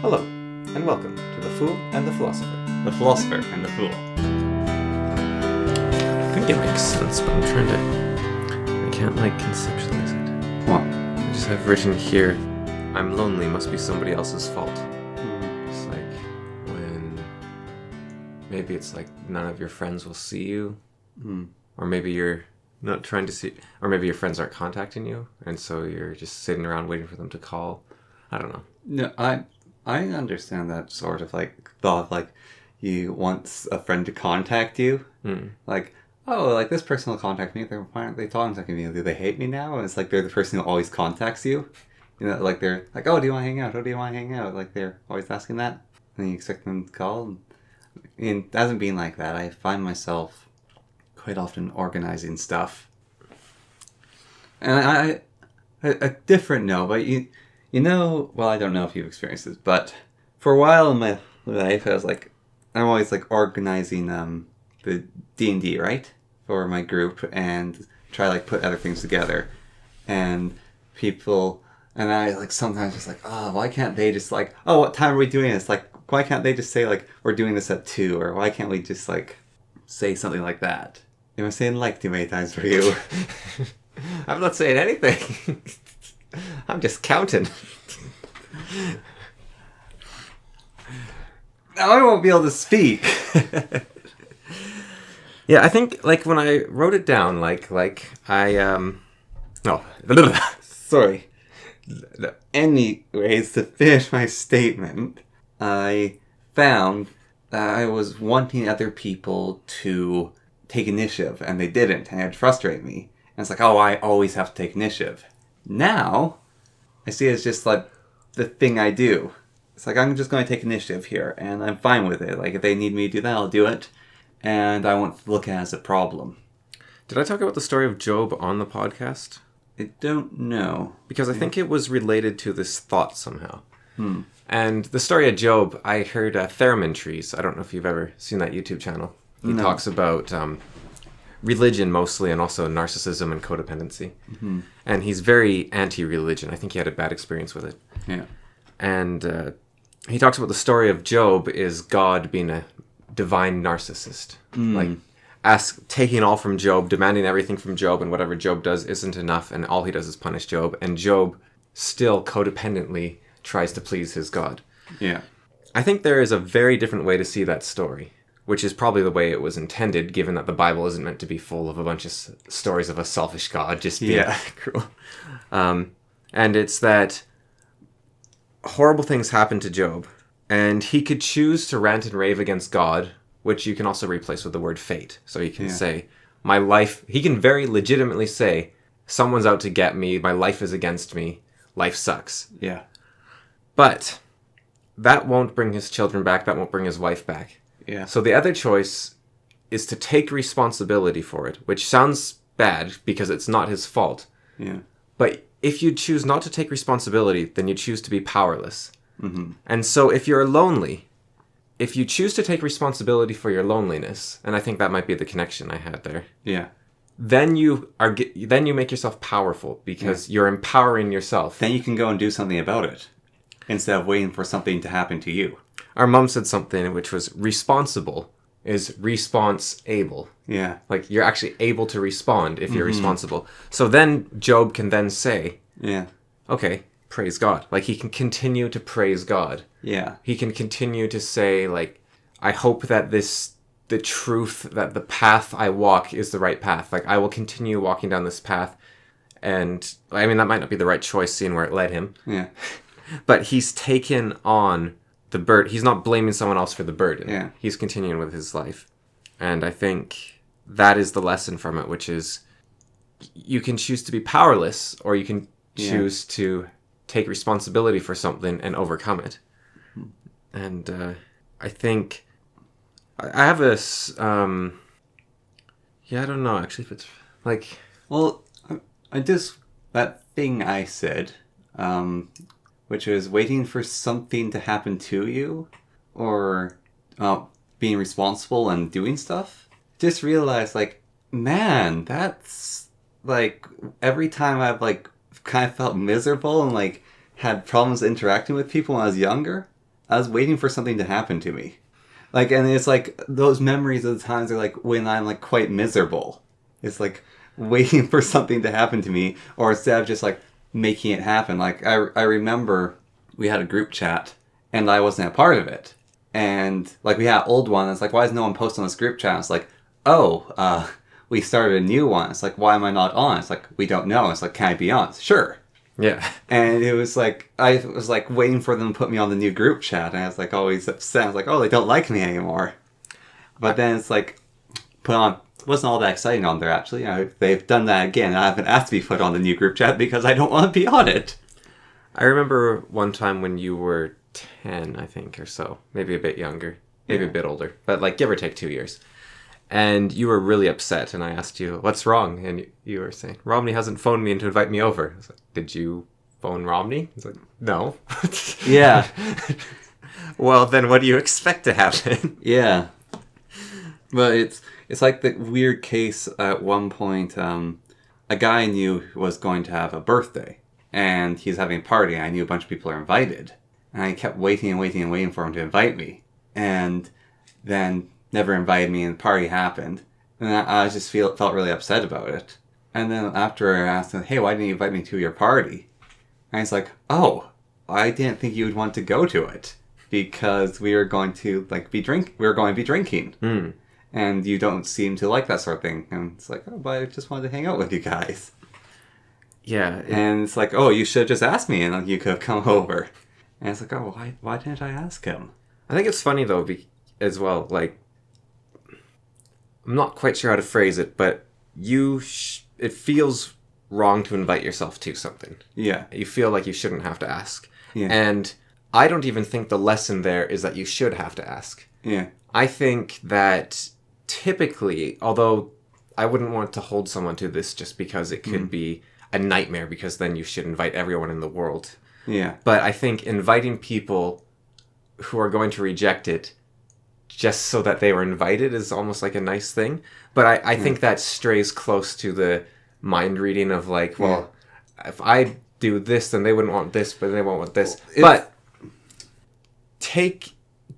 Hello, and welcome to The Fool and the Philosopher. The Philosopher and the Fool. I think it makes sense, but I can't, conceptualize it. What? I just have written here, I'm lonely, must be somebody else's fault. It's like, when maybe it's like none of your friends will see you, or maybe you're not trying to see, or maybe your friends aren't contacting you, and so you're just sitting around waiting for them to call. I don't know. No, I understand that sort of thought of you want a friend to contact you. This person will contact me. Why aren't they contacting me? Do they hate me now? And it's like they're the person who always contacts you. You know, they're like, oh, do you want to hang out? Oh, do you want to hang out? They're always asking that. And you expect them to call. And it hasn't been like that. I find myself quite often organizing stuff. And a different note, but you know, well, I don't know if you've experienced this, but for a while in my life, I'm always organizing the D&D, right? For my group and try put other things together. And people, and I sometimes just why can't they just oh, what time are we doing this? Why can't they just say we're doing this at 2? Or why can't we just say something like that? Am I saying too many times for you? I'm not saying anything. I'm just counting. Now I won't be able to speak. Yeah, I think when I wrote it down, Sorry. Anyways, to finish my statement, I found that I was wanting other people to take initiative, and they didn't, and it frustrated me. And it's I always have to take initiative. Now, I see it as just the thing I do. It's I'm just going to take initiative here, and I'm fine with it. If they need me to do that, I'll do it, and I won't look at it as a problem. Did I talk about the story of Job on the podcast? I don't know. Because I think it was related to this thought somehow. And the story of Job, I heard Theremin Trees. I don't know if you've ever seen that YouTube channel. He talks about religion mostly, and also narcissism and codependency. Mm-hmm. And he's very anti-religion. I think he had a bad experience with it. Yeah. And he talks about the story of Job is God being a divine narcissist. Taking all from Job, demanding everything from Job, and whatever Job does isn't enough, and all he does is punish Job. And Job still codependently tries to please his God. Yeah. I think there is a very different way to see that story, which is probably the way it was intended, given that the Bible isn't meant to be full of a bunch of stories of a selfish God just being cruel. And it's that horrible things happen to Job, and he could choose to rant and rave against God, which you can also replace with the word fate. So he can say, my life, he can very legitimately say, someone's out to get me, my life is against me, life sucks. Yeah. But that won't bring his children back, that won't bring his wife back. Yeah. So the other choice is to take responsibility for it, which sounds bad because it's not his fault. Yeah. But if you choose not to take responsibility, then you choose to be powerless. Mm-hmm. And so if you're lonely, if you choose to take responsibility for your loneliness, and I think that might be the connection I had there. Yeah. Then you make yourself powerful because you're empowering yourself. Then you can go and do something about it instead of waiting for something to happen to you. Our mom said something which was responsible is response-able. Yeah. You're actually able to respond if you're responsible. So then Job can then say, okay, praise God. He can continue to praise God. Yeah. He can continue to say, I hope that the truth, that the path I walk is the right path. I will continue walking down this path. And, that might not be the right choice, seeing where it led him. Yeah. But he's taken on the burden. He's not blaming someone else for the burden. Yeah. He's continuing with his life. And I think that is the lesson from it, which is you can choose to be powerless, or you can choose to take responsibility for something and overcome it. And I think I have a I don't know actually if it's well, I just, that thing I said, which is waiting for something to happen to you, or being responsible and doing stuff. Just realized, man, that's every time I've kind of felt miserable and had problems interacting with people when I was younger, I was waiting for something to happen to me. Like, and it's like those memories of the times are like when I'm like quite miserable. It's like waiting for something to happen to me, or instead of just like making it happen. Like I remember we had a group chat and I wasn't a part of it. And like we had an old one. It's like, why is no one posting on this group chat? It's like, we started a new one. It's like, why am I not on? It's like, we don't know. It's like, can I be on? Sure. Yeah. And it was like, I was like waiting for them to put me on the new group chat. And I was like always upset. I was like, oh, they don't like me anymore. But then it's like, put on, wasn't all that exciting on there actually. They've done that again. I haven't asked to be put on the new group chat because I don't want to be on it. I remember one time when you were 10, I think, or so. Maybe a bit younger. Maybe a bit older. But like, give or take 2 years. And you were really upset, and I asked you, what's wrong? And you were saying, Romney hasn't phoned me in to invite me over. I was like, did you phone Romney? He's like, no. Yeah. Well, then what do you expect to happen? Yeah. But it's like the weird case at one point, a guy I knew was going to have a birthday, and he's having a party, and I knew a bunch of people are invited. And I kept waiting and waiting and waiting for him to invite me. And then never invited me, and the party happened. And I just felt really upset about it. And then after I asked him, hey, why didn't you invite me to your party? And he's like, oh, I didn't think you would want to go to it because we were going to be drinking. Mm. And you don't seem to like that sort of thing. And it's like, oh, but I just wanted to hang out with you guys. Yeah. And it's like, oh, you should have just asked me and you could have come over. And it's like, oh, why didn't I ask him? I think it's funny, though, as well, like, I'm not quite sure how to phrase it, but it feels wrong to invite yourself to something. Yeah. You feel like you shouldn't have to ask. Yeah. And I don't even think the lesson there is that you should have to ask. Yeah. I think that typically, although I wouldn't want to hold someone to this just because it could be a nightmare, because then you should invite everyone in the world. Yeah. But I think inviting people who are going to reject it just so that they were invited is almost like a nice thing. But I think that strays close to the mind reading of like, well, if I do this, then they wouldn't want this, but they won't want this. But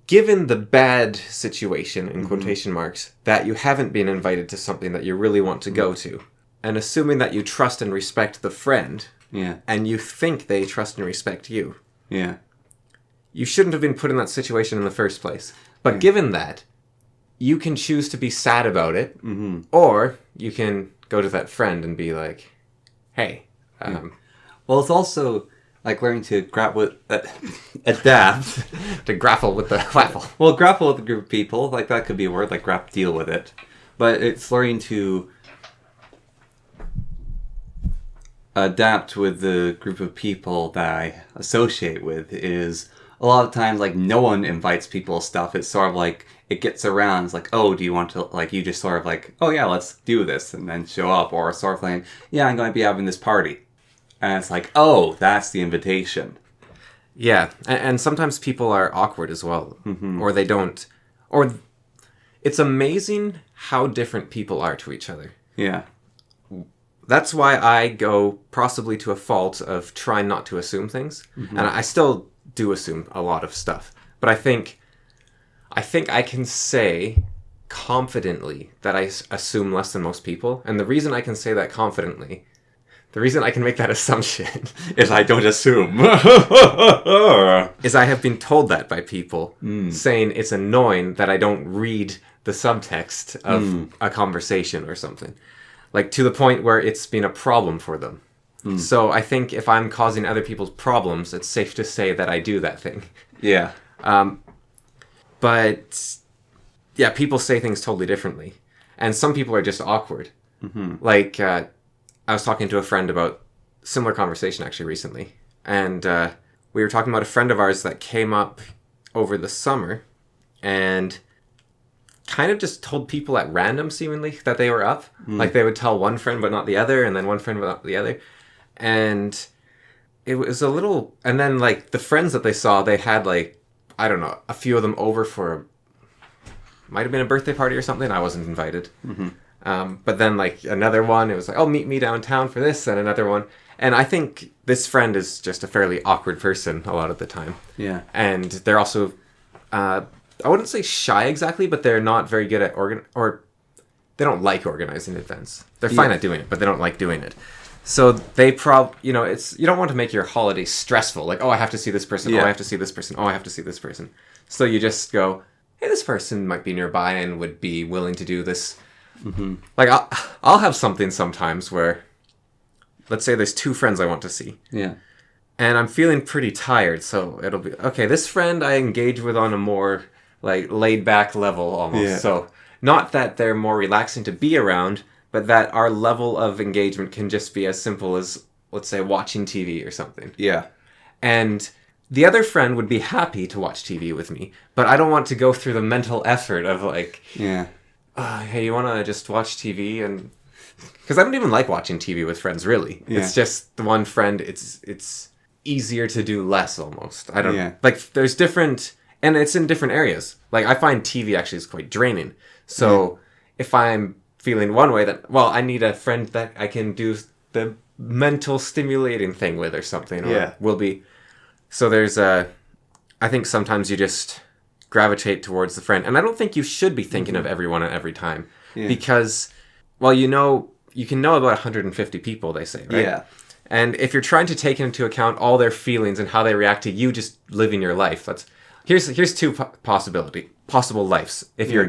given the bad situation, in quotation marks, that you haven't been invited to something that you really want to go to, and assuming that you trust and respect the friend, and you think they trust and respect you, you shouldn't have been put in that situation in the first place. But given that, you can choose to be sad about it, or you can go to that friend and be like, hey. Well, it's also like learning to adapt. To grapple with the waffle. Well, grapple with a group of people, like that could be a word, like deal with it. But it's learning to adapt with the group of people that I associate with. Is a lot of times, like, no one invites people stuff. It's sort of like, it gets around. It's like, oh, do you want to, like, you just sort of like, oh yeah, let's do this, and then show up. Or sort of like, yeah, I'm going to be having this party. And it's like, oh, that's the invitation. Yeah, and sometimes people are awkward as well. Or they don't. Or it's amazing how different people are to each other. Yeah. That's why I go possibly to a fault of trying not to assume things. And I still do assume a lot of stuff. But I think I can say confidently that I assume less than most people. And the reason I can say that confidently, the reason I can make that assumption is I don't assume. is I have been told that by people saying it's annoying that I don't read the subtext of a conversation or something. Like, to the point where it's been a problem for them. So I think if I'm causing other people's problems, it's safe to say that I do that thing. Yeah. But, yeah, people say things totally differently. And some people are just awkward. Like, I was talking to a friend about a similar conversation, actually, recently. And we were talking about a friend of ours that came up over the summer and kind of just told people at random, seemingly, that they were up. Like, they would tell one friend but not the other, and then one friend but not the other. And it was a little... And then, like, the friends that they saw, they had, like, I don't know, a few of them over for... Might have been a birthday party or something. I wasn't invited. But then like another one, it was like, oh, meet me downtown for this, and another one. And I think this friend is just a fairly awkward person a lot of the time. Yeah. And they're also, I wouldn't say shy exactly, but they're not very good at or they don't like organizing events. They're fine at doing it, but they don't like doing it. So they you know, you don't want to make your holiday stressful. Like, oh, I have to see this person. Oh, I have to see this person. Oh, I have to see this person. So you just go, hey, this person might be nearby and would be willing to do this. Mm-hmm. Like, I'll have something sometimes where, let's say there's two friends I want to see. Yeah. And I'm feeling pretty tired, so it'll be, okay, this friend I engage with on a more, like, laid-back level almost. Yeah. So, not that they're more relaxing to be around, but that our level of engagement can just be as simple as, let's say, watching TV or something. Yeah. And the other friend would be happy to watch TV with me, but I don't want to go through the mental effort of, like, hey, you want to just watch TV? And because I don't even like watching TV with friends, really. Yeah. It's just the one friend, it's easier to do less, almost. I don't... Like, there's different... And it's in different areas. Like, I find TV actually is quite draining. So, if I'm feeling one way, that, well, I need a friend that I can do the mental stimulating thing with or something. Or will be... So there's I think sometimes you just gravitate towards the friend. And I don't think you should be thinking of everyone at every time. Yeah. Because, well, you can know about 150 people, they say, right? Yeah. And if you're trying to take into account all their feelings and how they react to you just living your life, here's two possible lives. If you're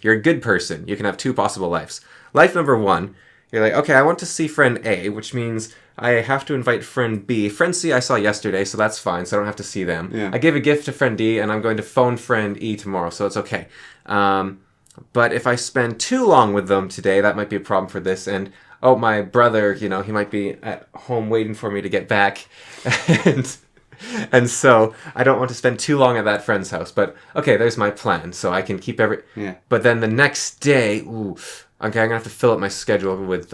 you're a good person, you can have two possible lives. Life number one, you're like, okay, I want to see friend A, which means I have to invite friend B. Friend C I saw yesterday, so that's fine, so I don't have to see them. Yeah. I gave a gift to friend D, and I'm going to phone friend E tomorrow, so it's okay. But if I spend too long with them today, that might be a problem for this. And, oh, my brother, he might be at home waiting for me to get back. and so I don't want to spend too long at that friend's house. But, okay, there's my plan, so I can keep Yeah. But then the next day, okay, I'm going to have to fill up my schedule with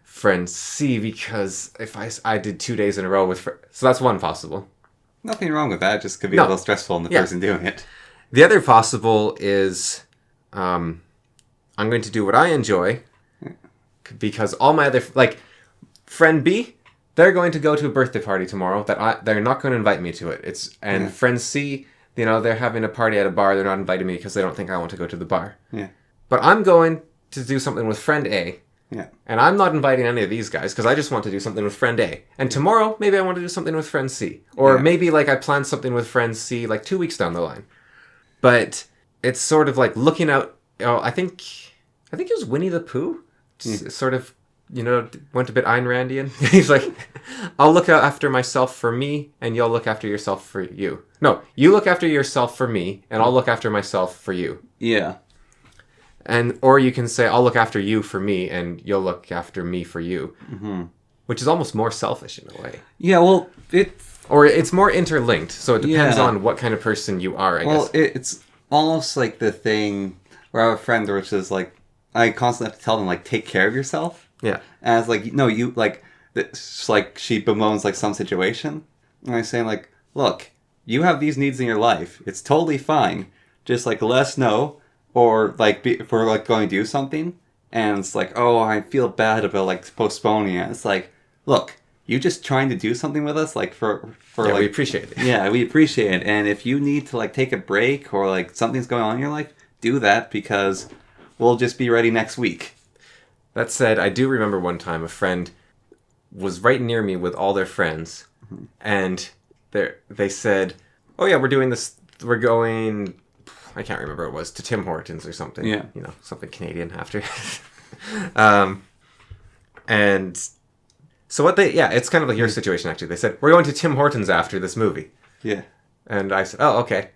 friend C, because if I did 2 days in a row with so that's one possible. Nothing wrong with that. It just could be a little stressful on the person doing it. The other possible is I'm going to do what I enjoy, because all my other, like, friend B, they're going to go to a birthday party tomorrow that they're not going to invite me to it. Friend C, they're having a party at a bar. They're not inviting me because they don't think I want to go to the bar. Yeah. But I'm going to do something with friend A. Yeah. And I'm not inviting any of these guys because I just want to do something with friend A. And tomorrow, maybe I want to do something with friend C. Or maybe, like, I planned something with friend C, like, 2 weeks down the line. But it's sort of like looking out... I think it was Winnie the Pooh. Sort of, went a bit Ayn Randian. He's like, I'll look after myself for me, and you'll look after yourself for you. No, you look after yourself for me, and I'll look after myself for you. Yeah. Or you can say, I'll look after you for me, and you'll look after me for you. Mm-hmm. Which is almost more selfish in a way. Yeah, well, Or it's more interlinked, so it depends on what kind of person you are, I guess. Well, it's almost like the thing where I have a friend which is like, I constantly have to tell them, like, take care of yourself. Yeah. And it's like, no, you, like, it's like she bemoans, like, some situation. And I'm saying, like, look, you have these needs in your life. It's totally fine. Just, like, let us know. Or, like, if we're, like, going to do something, and it's like, oh, I feel bad about, like, postponing it. It's like, look, you just trying to do something with us, like, for like... we appreciate it. Yeah, we appreciate it. And if you need to, like, take a break, or, like, something's going on in your life, do that, because we'll just be ready next week. That said, I do remember one time a friend was right near me with all their friends, and they said, oh, yeah, we're doing this, we're going... I can't remember what it was, to Tim Hortons or something. Yeah. Something Canadian after. And so it's kind of like your situation, actually. They said, we're going to Tim Hortons after this movie. Yeah. And I said, oh, okay.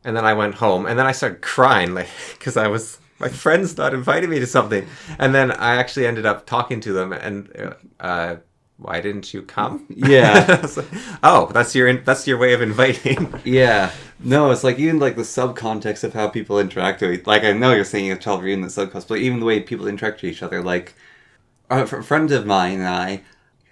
And then I went home, and then I started crying, like, because my friend's not inviting me to something. And then I actually ended up talking to them, and, why didn't you come? Yeah. Like, oh, that's your way of inviting. Yeah. No, it's like even like the subcontext of how people interact with, like, I know you're saying a child reading the subcontext, but even the way people interact with each other, like a friend of mine and I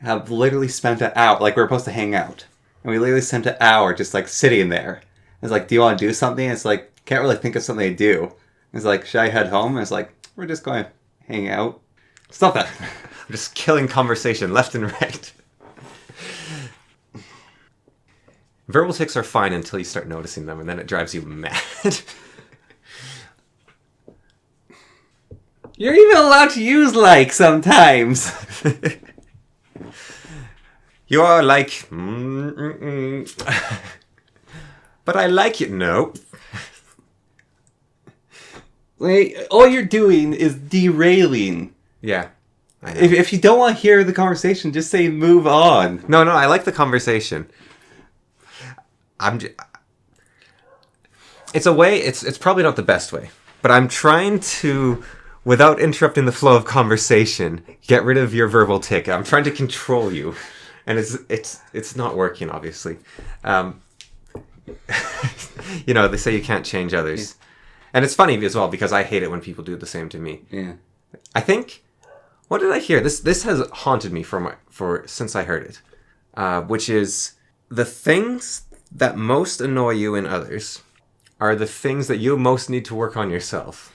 have literally spent an hour, like, we're supposed to hang out, and we literally spent an hour just like sitting there. It's like, do you want to do something? It's like, can't really think of something to do. It's like, should I head home? And it's like, we're just going to hang out. Stop that. I'm just killing conversation left and right. Verbal tics are fine until you start noticing them, and then it drives you mad. You're even allowed to use like sometimes. You are like... But I like it. No. Like, all you're doing is derailing. Yeah. I know. If you don't want to hear the conversation, just say move on. No, I like the conversation. It's a way, it's probably not the best way, but I'm trying to, without interrupting the flow of conversation, get rid of your verbal tic. I'm trying to control you, and it's not working, obviously. You know, they say you can't change others. Yeah. And it's funny as well, because I hate it when people do the same to me. Yeah. I think, what did I hear? This has haunted me since I heard it, which is the things that most annoy you in others are the things that you most need to work on yourself.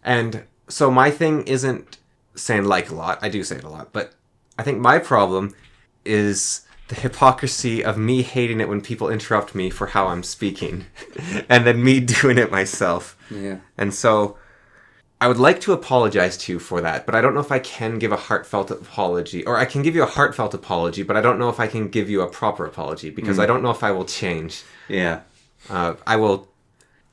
And so my thing isn't saying like a lot. I do say it a lot. But I think my problem is the hypocrisy of me hating it when people interrupt me for how I'm speaking. And then me doing it myself. Yeah. And so I would like to apologize to you for that, but I don't know if I can give a heartfelt apology. Or I can give you a heartfelt apology, but I don't know if I can give you a proper apology, because I don't know if I will change. Yeah. I will...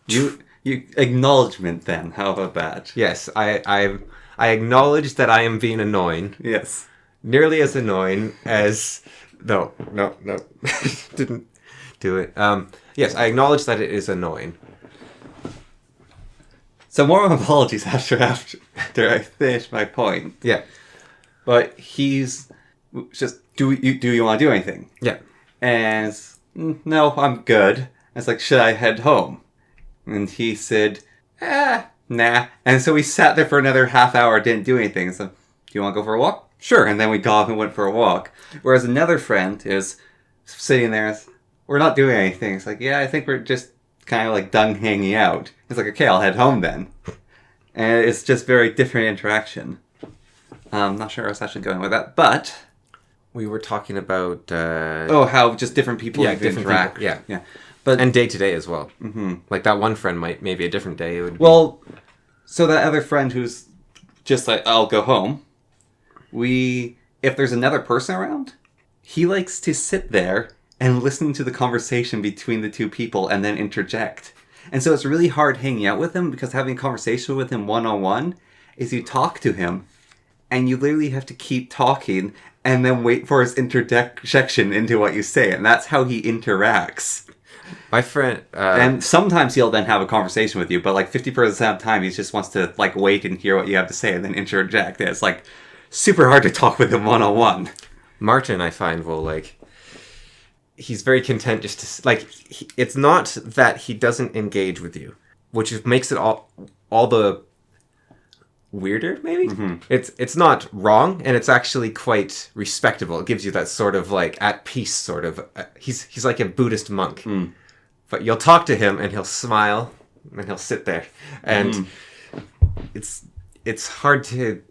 You acknowledgement then. How about that? Yes, I acknowledge that I am being annoying. Yes. Nearly as annoying as... No. Didn't do it. Yes, I acknowledge that it is annoying. So more apologies after I finish my point. Yeah. But he's just, do you want to do anything? Yeah. And no, I'm good. It's like, should I head home? And he said, nah. And so we sat there for another half hour, didn't do anything. So, do you want to go for a walk? Sure. And then we got up and went for a walk. Whereas another friend is sitting there, we're not doing anything. It's like, yeah, I think we're just kind of like done hanging out. It's like, okay, I'll head home then. And it's just very different interaction. I'm not sure where I was actually going with that, but... We were talking about... how just different people interact. People, yeah. Yeah. But, and day to day as well. Mm-hmm. Like that one friend might, maybe a different day. It would well, so that other friend who's just like, I'll go home. If there's another person around, he likes to sit there and listen to the conversation between the two people and then interject. And so it's really hard hanging out with him, because having a conversation with him one-on-one is you talk to him and you literally have to keep talking and then wait for his interjection into what you say. And that's how he interacts. My friend... and sometimes he'll then have a conversation with you, but like 50% of the time he just wants to like wait and hear what you have to say and then interject. And it's like super hard to talk with him one-on-one. Martin, I find, will like... He's very content just to... Like, it's not that he doesn't engage with you, which makes it all the weirder, maybe? Mm-hmm. It's not wrong, and it's actually quite respectable. It gives you that sort of, like, at peace sort of... He's like a Buddhist monk. Mm. But you'll talk to him, and he'll smile, and he'll sit there. And it's hard to...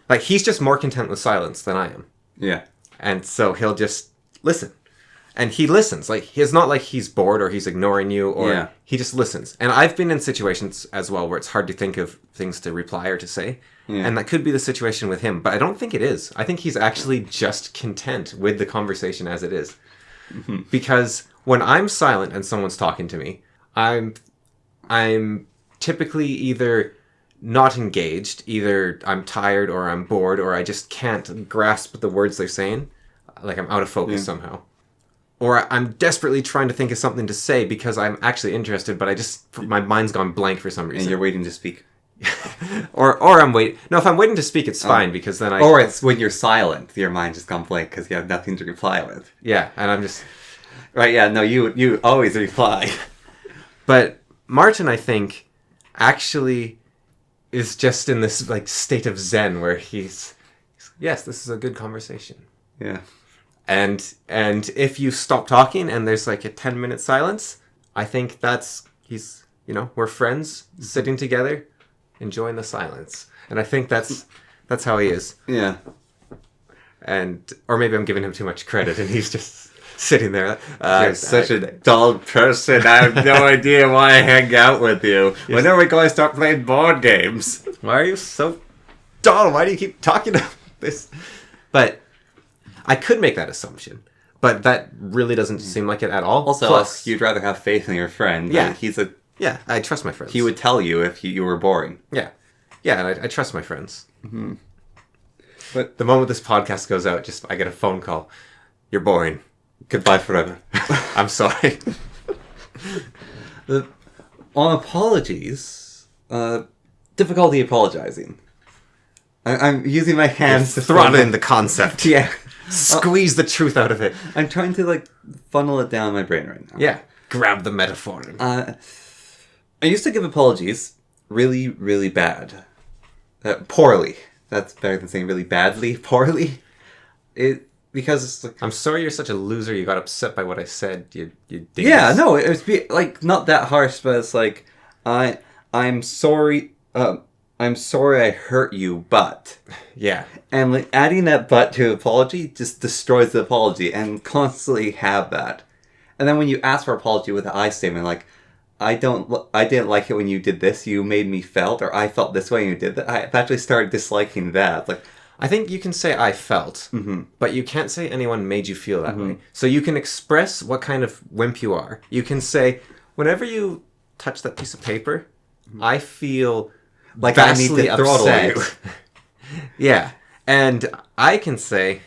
Like, he's just more content with silence than I am. Yeah. And so he'll just listen. And he listens. Like, it's not like he's bored or he's ignoring you, or he just listens. And I've been in situations as well where it's hard to think of things to reply or to say. Yeah. And that could be the situation with him. But I don't think it is. I think he's actually just content with the conversation as it is. Mm-hmm. Because when I'm silent and someone's talking to me, I'm typically either not engaged, either I'm tired or I'm bored, or I just can't grasp the words they're saying. Like I'm out of focus somehow. Or I'm desperately trying to think of something to say because I'm actually interested, but my mind's gone blank for some reason. And you're waiting to speak. or I'm waiting. No, if I'm waiting to speak, it's fine, because then Or it's when you're silent, your mind just gone blank because you have nothing to reply with. Yeah, and I'm just... Right, yeah, no, you always reply. But Martin, I think, actually is just in this like state of zen where he's yes, this is a good conversation. Yeah. And if you stop talking and there's like a 10-minute silence, I think we're friends sitting together, enjoying the silence. And I think that's how he is. Yeah. Or maybe I'm giving him too much credit, and he's just sitting there. You're such a dull person. I have no idea why I hang out with you. When are we going to start playing board games? Why are you so dull? Why do you keep talking about this? But I could make that assumption, but that really doesn't seem like it at all. Also, plus, you'd rather have faith in your friend. Yeah. Yeah, I trust my friends. He would tell you if you were boring. Yeah. Yeah, and I trust my friends. Mm-hmm. But the moment this podcast goes out, I get a phone call. You're boring. Goodbye forever. I'm sorry. On apologies, difficulty apologizing. I'm using my hands to throttling the concept. Yeah. Squeeze the truth out of it. I'm trying to funnel it down my brain right now. Yeah. Grab the metaphor. I used to give apologies really, really bad. Poorly. That's better than saying really badly. Poorly. Because it's like... I'm sorry you're such a loser. You got upset by what I said. You dingus. Yeah, no, it was not that harsh, but it's like, I'm sorry, I'm sorry I hurt you, but... Yeah. And adding that but to apology just destroys the apology, and constantly have that. And then when you ask for apology with an I statement, I didn't like it when you did this, you made me felt, or I felt this way and you did that, I've actually started disliking that. I think you can say I felt, but you can't say anyone made you feel that way. So you can express what kind of wimp you are. You can say, whenever you touch that piece of paper, I feel like I need to throttle you. Yeah. And I can say,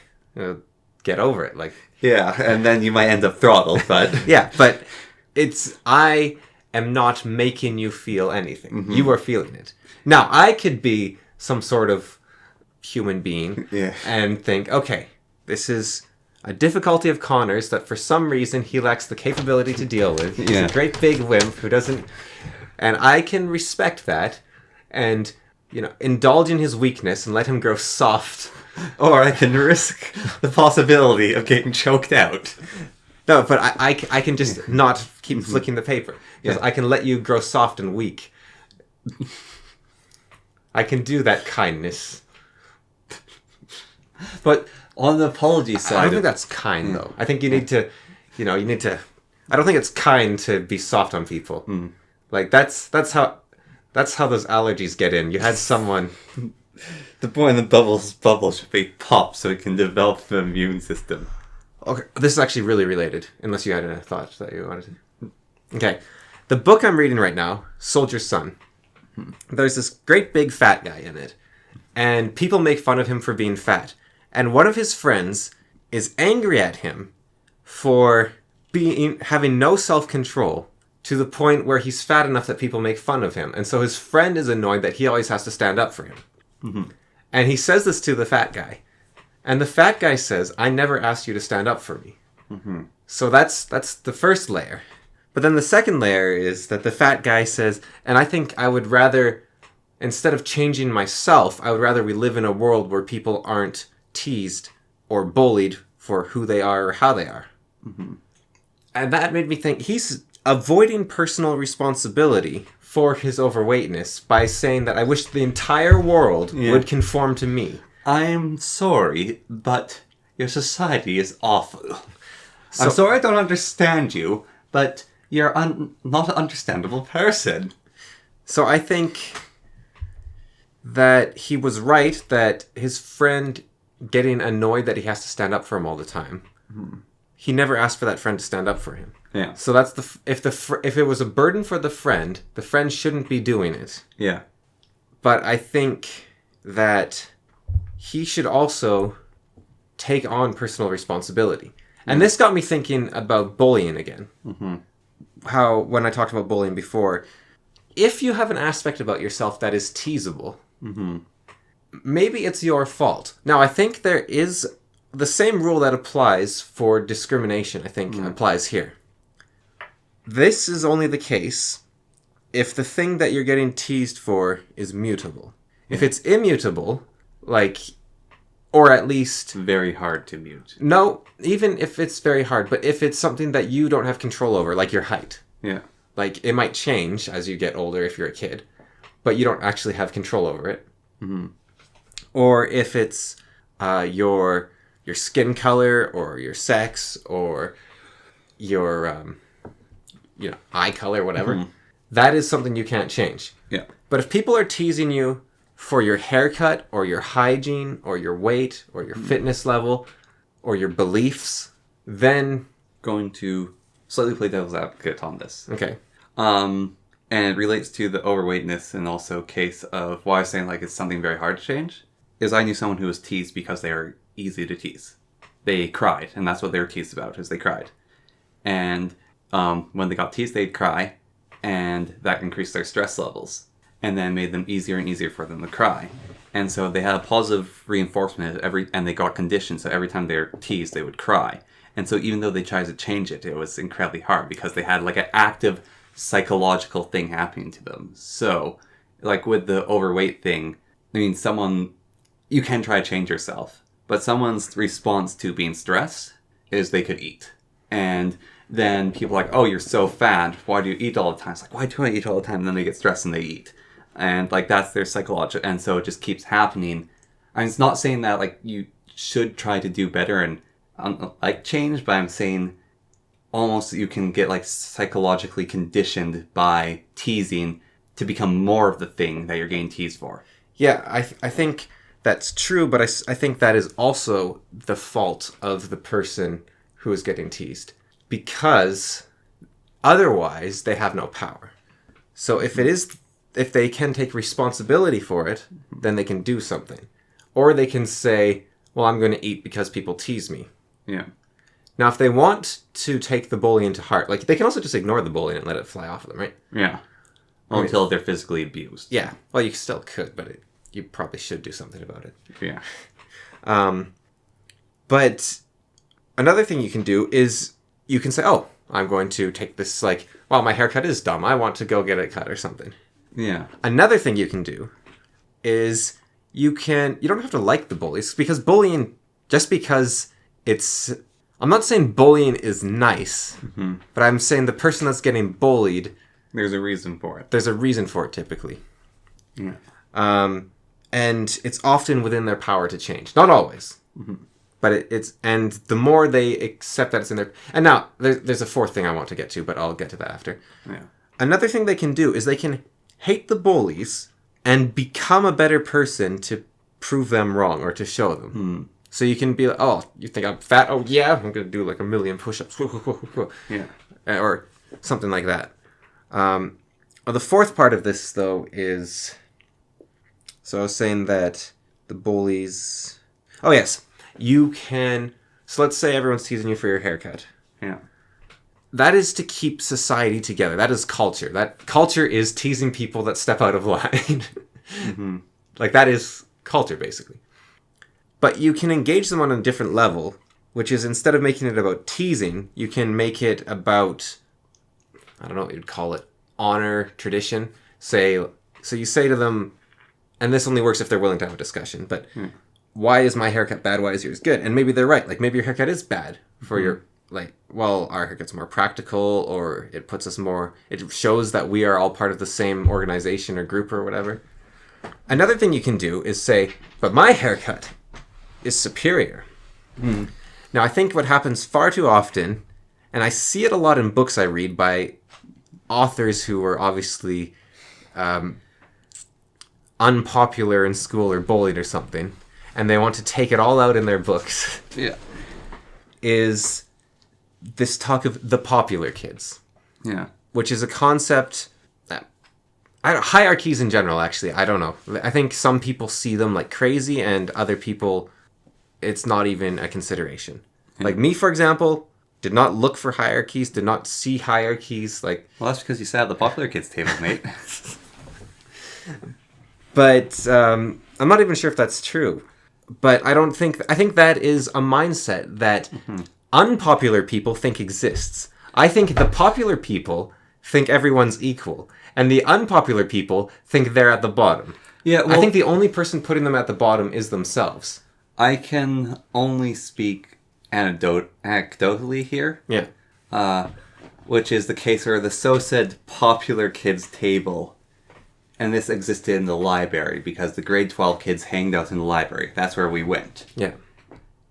get over it. Yeah, and then you might end up throttled, but... Yeah, but I am not making you feel anything. You are feeling it. Now, I could be some sort of human being and think, okay, this is a difficulty of Connor's that for some reason he lacks the capability to deal with. He's a great big wimp who doesn't... And I can respect that and, indulge in his weakness and let him grow soft. Or I can risk the possibility of getting choked out. No, but I can just not keep flicking the paper. Because I can let you grow soft and weak. I can do that kindness. But on the apology side... I don't think that's kind, though. I think you need to... I don't think it's kind to be soft on people. That's how those allergies get in. You had someone... The boy in the bubble should be popped so he can develop the immune system. Okay, this is actually really related, unless you had a thought that you wanted to... Okay, the book I'm reading right now, Soldier's Son, there's this great big fat guy in it, and people make fun of him for being fat. And one of his friends is angry at him for having no self-control to the point where he's fat enough that people make fun of him. And so his friend is annoyed that he always has to stand up for him. And he says this to the fat guy. And the fat guy says, I never asked you to stand up for me. So that's the first layer. But then the second layer is that the fat guy says, and I think I would rather, instead of changing myself, I would rather we live in a world where people aren't teased or bullied for who they are or how they are. And that made me think he's avoiding personal responsibility for his overweightness by saying that I wish the entire world would conform to me. I'm sorry, but your society is awful. I'm sorry I don't understand you, but you're not an understandable person. So I think that he was right that his friend getting annoyed that he has to stand up for him all the time. He never asked for that friend to stand up for him. Yeah. So that's if it was a burden for the friend shouldn't be doing it. Yeah. But I think that he should also take on personal responsibility. And this got me thinking about bullying again. How, when I talked about bullying before, if you have an aspect about yourself that is teasable, maybe it's your fault. Now, I think there is the same rule that applies for discrimination, I think, applies here. This is only the case if the thing that you're getting teased for is mutable. If it's immutable, or at least... Very hard to mute. No, even if it's very hard, but if it's something that you don't have control over, like your height. Yeah. It might change as you get older if you're a kid. but you don't actually have control over it. Mm-hmm. Or if it's your skin color or your sex or your eye color, whatever, that is something you can't change. Yeah. But if people are teasing you for your haircut or your hygiene or your weight or your fitness level or your beliefs, then... Going to slightly play devil's advocate on this. Okay. And it relates to the overweightness and also case of why I was saying like it's something very hard to change. Is I knew someone who was teased because they are easy to tease. They cried, and that's what they were teased about, is they cried. And when they got teased, they'd cry, and that increased their stress levels, and then made them easier and easier for them to cry. And so they had a positive reinforcement and they got conditioned, so every time they were teased, they would cry. And so even though they tried to change it, it was incredibly hard because they had like an active psychological thing happening to them. So, like with the overweight thing, I mean, you can try to change yourself, but someone's response to being stressed is they could eat. And then people are like, oh, you're so fat. Why do you eat all the time? It's like, why do I eat all the time? And then they get stressed and they eat. And like, that's their psychological. And so it just keeps happening. I mean, it's not saying that like you should try to do better and like change, but I'm saying almost you can get like psychologically conditioned by teasing to become more of the thing that you're getting teased for. Yeah, I think that's true, but I think that is also the fault of the person who is getting teased, because otherwise they have no power. So if they can take responsibility for it, then they can do something. Or they can say, well, I'm going to eat because people tease me. Yeah. Now, if they want to take the bullying to heart, like, they can also just ignore the bullying and let it fly off of them, right? Yeah. Until they're physically abused. Yeah. Well, you still could, but you probably should do something about it. Yeah. But another thing you can do is you can say, oh, I'm going to take this, like, well, my haircut is dumb. I want to go get it cut or something. Yeah. Another thing you can do is you don't have to like the bullies, because bullying, just because I'm not saying bullying is nice, but I'm saying the person that's getting bullied, there's a reason for it. There's a reason for it, typically. Yeah. And it's often within their power to change. Not always. But and the more they accept that it's in their... And now, there's a fourth thing I want to get to, but I'll get to that after. Yeah. Another thing they can do is they can hate the bullies and become a better person to prove them wrong or to show them. So you can be like, oh, you think I'm fat? Oh, yeah, I'm going to do like 1 million push-ups. Yeah. Or something like that. The fourth part of this, though, is... So I was saying that the bullies... Oh, yes. You can... So let's say everyone's teasing you for your haircut. Yeah. That is to keep society together. That is culture. That culture is teasing people that step out of line. Like, that is culture, basically. But you can engage them on a different level, which is instead of making it about teasing, you can make it about... I don't know what you'd call it. Honor, tradition. So you say to them... And this only works if they're willing to have a discussion. But why is my haircut bad? Why is yours good? And maybe they're right. Like, maybe your haircut is bad for your... Like, well, our haircut's more practical, or it puts us more... It shows that we are all part of the same organization or group or whatever. Another thing you can do is say, but my haircut is superior. Now, I think what happens far too often, and I see it a lot in books I read by authors who are obviously... unpopular in school or bullied or something, and they want to take it all out in their books. Yeah. Is this talk of the popular kids. Yeah. Which is a concept that... hierarchies in general, actually, I don't know. I think some people see them like crazy, and other people, it's not even a consideration. Yeah. Like me, for example, did not look for hierarchies, did not see hierarchies. Like, well, that's because you sat at the popular kids table, mate. But I'm not even sure if that's true. But I think that is a mindset that unpopular people think exists. I think the popular people think everyone's equal. And the unpopular people think they're at the bottom. Yeah, well, I think the only person putting them at the bottom is themselves. I can only speak anecdotally here. Yeah. Which is the case where the so-said popular kids table... And this existed in the library because the grade 12 kids hanged out in the library. That's where we went. Yeah.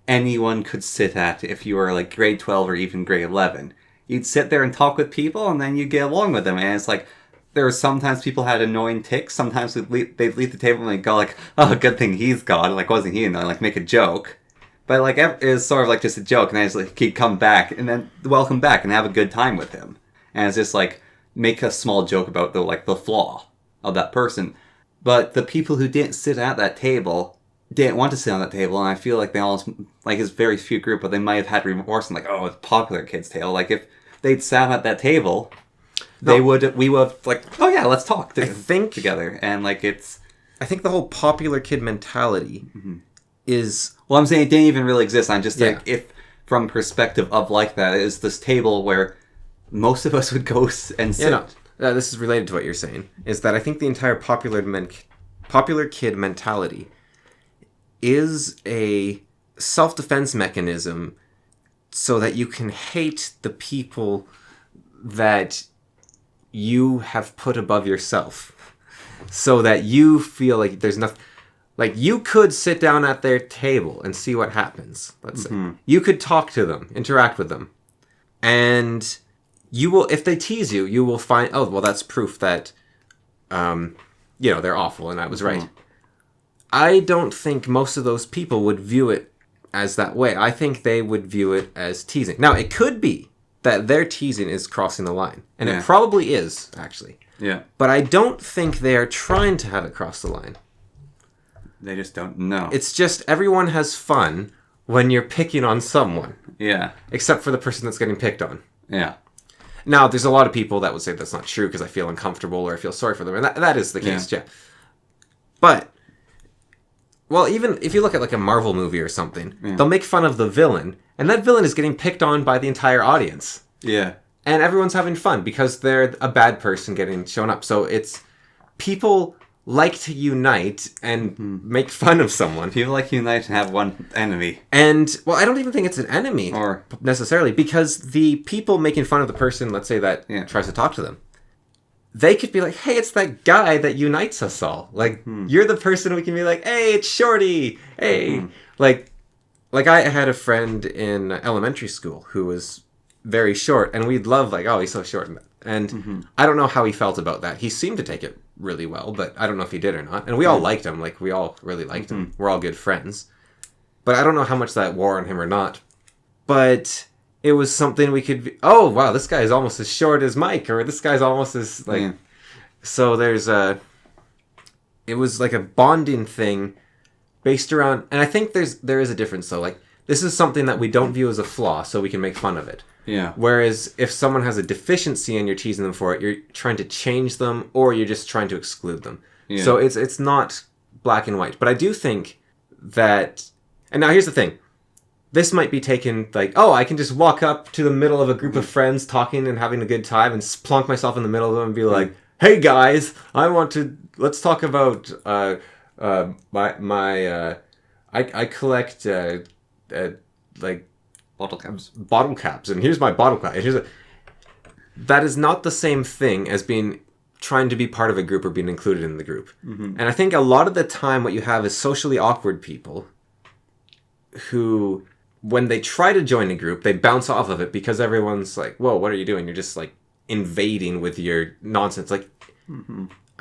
Anyone could sit at if you were like grade 12 or even grade 11. You'd sit there and talk with people, and then you'd get along with them. And it's like, there were sometimes people had annoying tics. Sometimes they'd leave the table and they'd go like, oh, good thing he's gone. Like, wasn't he? And they'd like make a joke. But like, it was sort of like just a joke. And then it's like, he'd come back and then welcome back and have a good time with him. And it's just like, make a small joke about the flaw of that person. But the people who didn't sit at that table didn't want to sit on that table, and I feel like they almost, like, it's very few group, but they might have had remorse and like, oh, it's popular kids' table. Like, if they'd sat at that table, we would have like, oh yeah, let's talk together. And like, I think the whole popular kid mentality is... Well, I'm saying it didn't even really exist. I'm just like, if from perspective of like that, is this table where most of us would go and sit. This is related to what you're saying, is that I think the entire popular kid mentality is a self-defense mechanism so that you can hate the people that you have put above yourself. So that you feel like there's nothing... Like, you could sit down at their table and see what happens, let's say. You could talk to them, interact with them. And you will, if they tease you, you will find, oh, well, that's proof that, they're awful and I was right. I don't think most of those people would view it as that way. I think they would view it as teasing. Now, it could be that their teasing is crossing the line. And it probably is, actually. Yeah. But I don't think they are trying to have it cross the line. They just don't know. It's just everyone has fun when you're picking on someone. Yeah. Except for the person that's getting picked on. Yeah. Now, there's a lot of people that would say that's not true because I feel uncomfortable or I feel sorry for them. And that is the case, yeah. But, well, even if you look at like a Marvel movie or something, they'll make fun of the villain. And that villain is getting picked on by the entire audience. Yeah. And everyone's having fun because they're a bad person getting shown up. So it's people like to unite and make fun of someone. People like to unite and have one enemy. And, well, I don't even think it's an enemy necessarily, because the people making fun of the person, let's say, that tries to talk to them, they could be like, hey, it's that guy that unites us all. Like, you're the person we can be like, hey, it's Shorty. Hey. Like I had a friend in elementary school who was very short, and we'd love, like, oh, he's so short. And I don't know how he felt about that. He seemed to take it really well, but I don't know if he did or not. And we all liked him. Like, we all really liked him. We're all good friends. But I don't know how much that wore on him or not. But it was something we could... oh, wow, this guy is almost as short as Mike. Or this guy's almost as, like... Yeah. So there's a... It was like a bonding thing based around... And I think there is a difference, though. Like, this is something that we don't view as a flaw, so we can make fun of it. Yeah. Whereas if someone has a deficiency and you're teasing them for it, you're trying to change them or you're just trying to exclude them. Yeah. So it's not black and white. But I do think that... And now here's the thing. This might be taken like, oh, I can just walk up to the middle of a group of friends talking and having a good time and plonk myself in the middle of them and be like, hey guys, let's talk about I collect like bottle caps, and here's my bottle cap. That is not the same thing as trying to be part of a group or being included in the group. And I think a lot of the time what you have is socially awkward people who, when they try to join a group, they bounce off of it because everyone's like, whoa, what are you doing? You're just like invading with your nonsense. Like,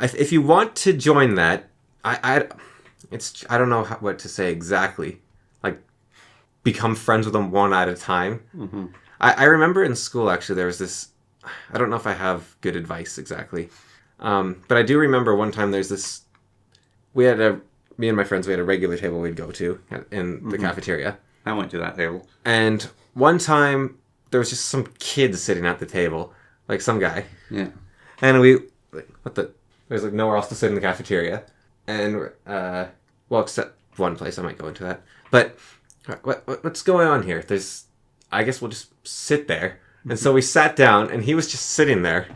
if you want to join that, I don't know what to say exactly. Like, become friends with them one at a time. I remember in school, actually, there was this... I don't know if I have good advice exactly. But I do remember one time there's this... Me and my friends, we had a regular table we'd go to in the cafeteria. I went to that table. And one time, there was just some kid sitting at the table. Like, some guy. Yeah. And there's like nowhere else to sit in the cafeteria. And, well, except one place, I might go into that. But... what's going on here? I guess we'll just sit there. And so we sat down, and he was just sitting there,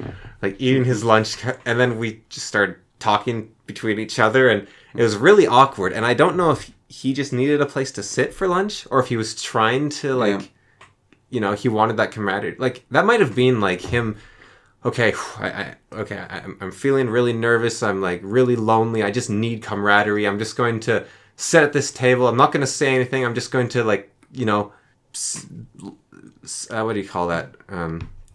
like eating his lunch, and then we just started talking between each other, and it was really awkward. And I don't know if he just needed a place to sit for lunch, or if he was trying to, like, he wanted that camaraderie. Like, that might have been, like, him okay, I'm feeling really nervous. I'm like really lonely. I just need camaraderie. I'm just going to sit at this table. I'm not going to say anything. I'm just going to like, what do you call that?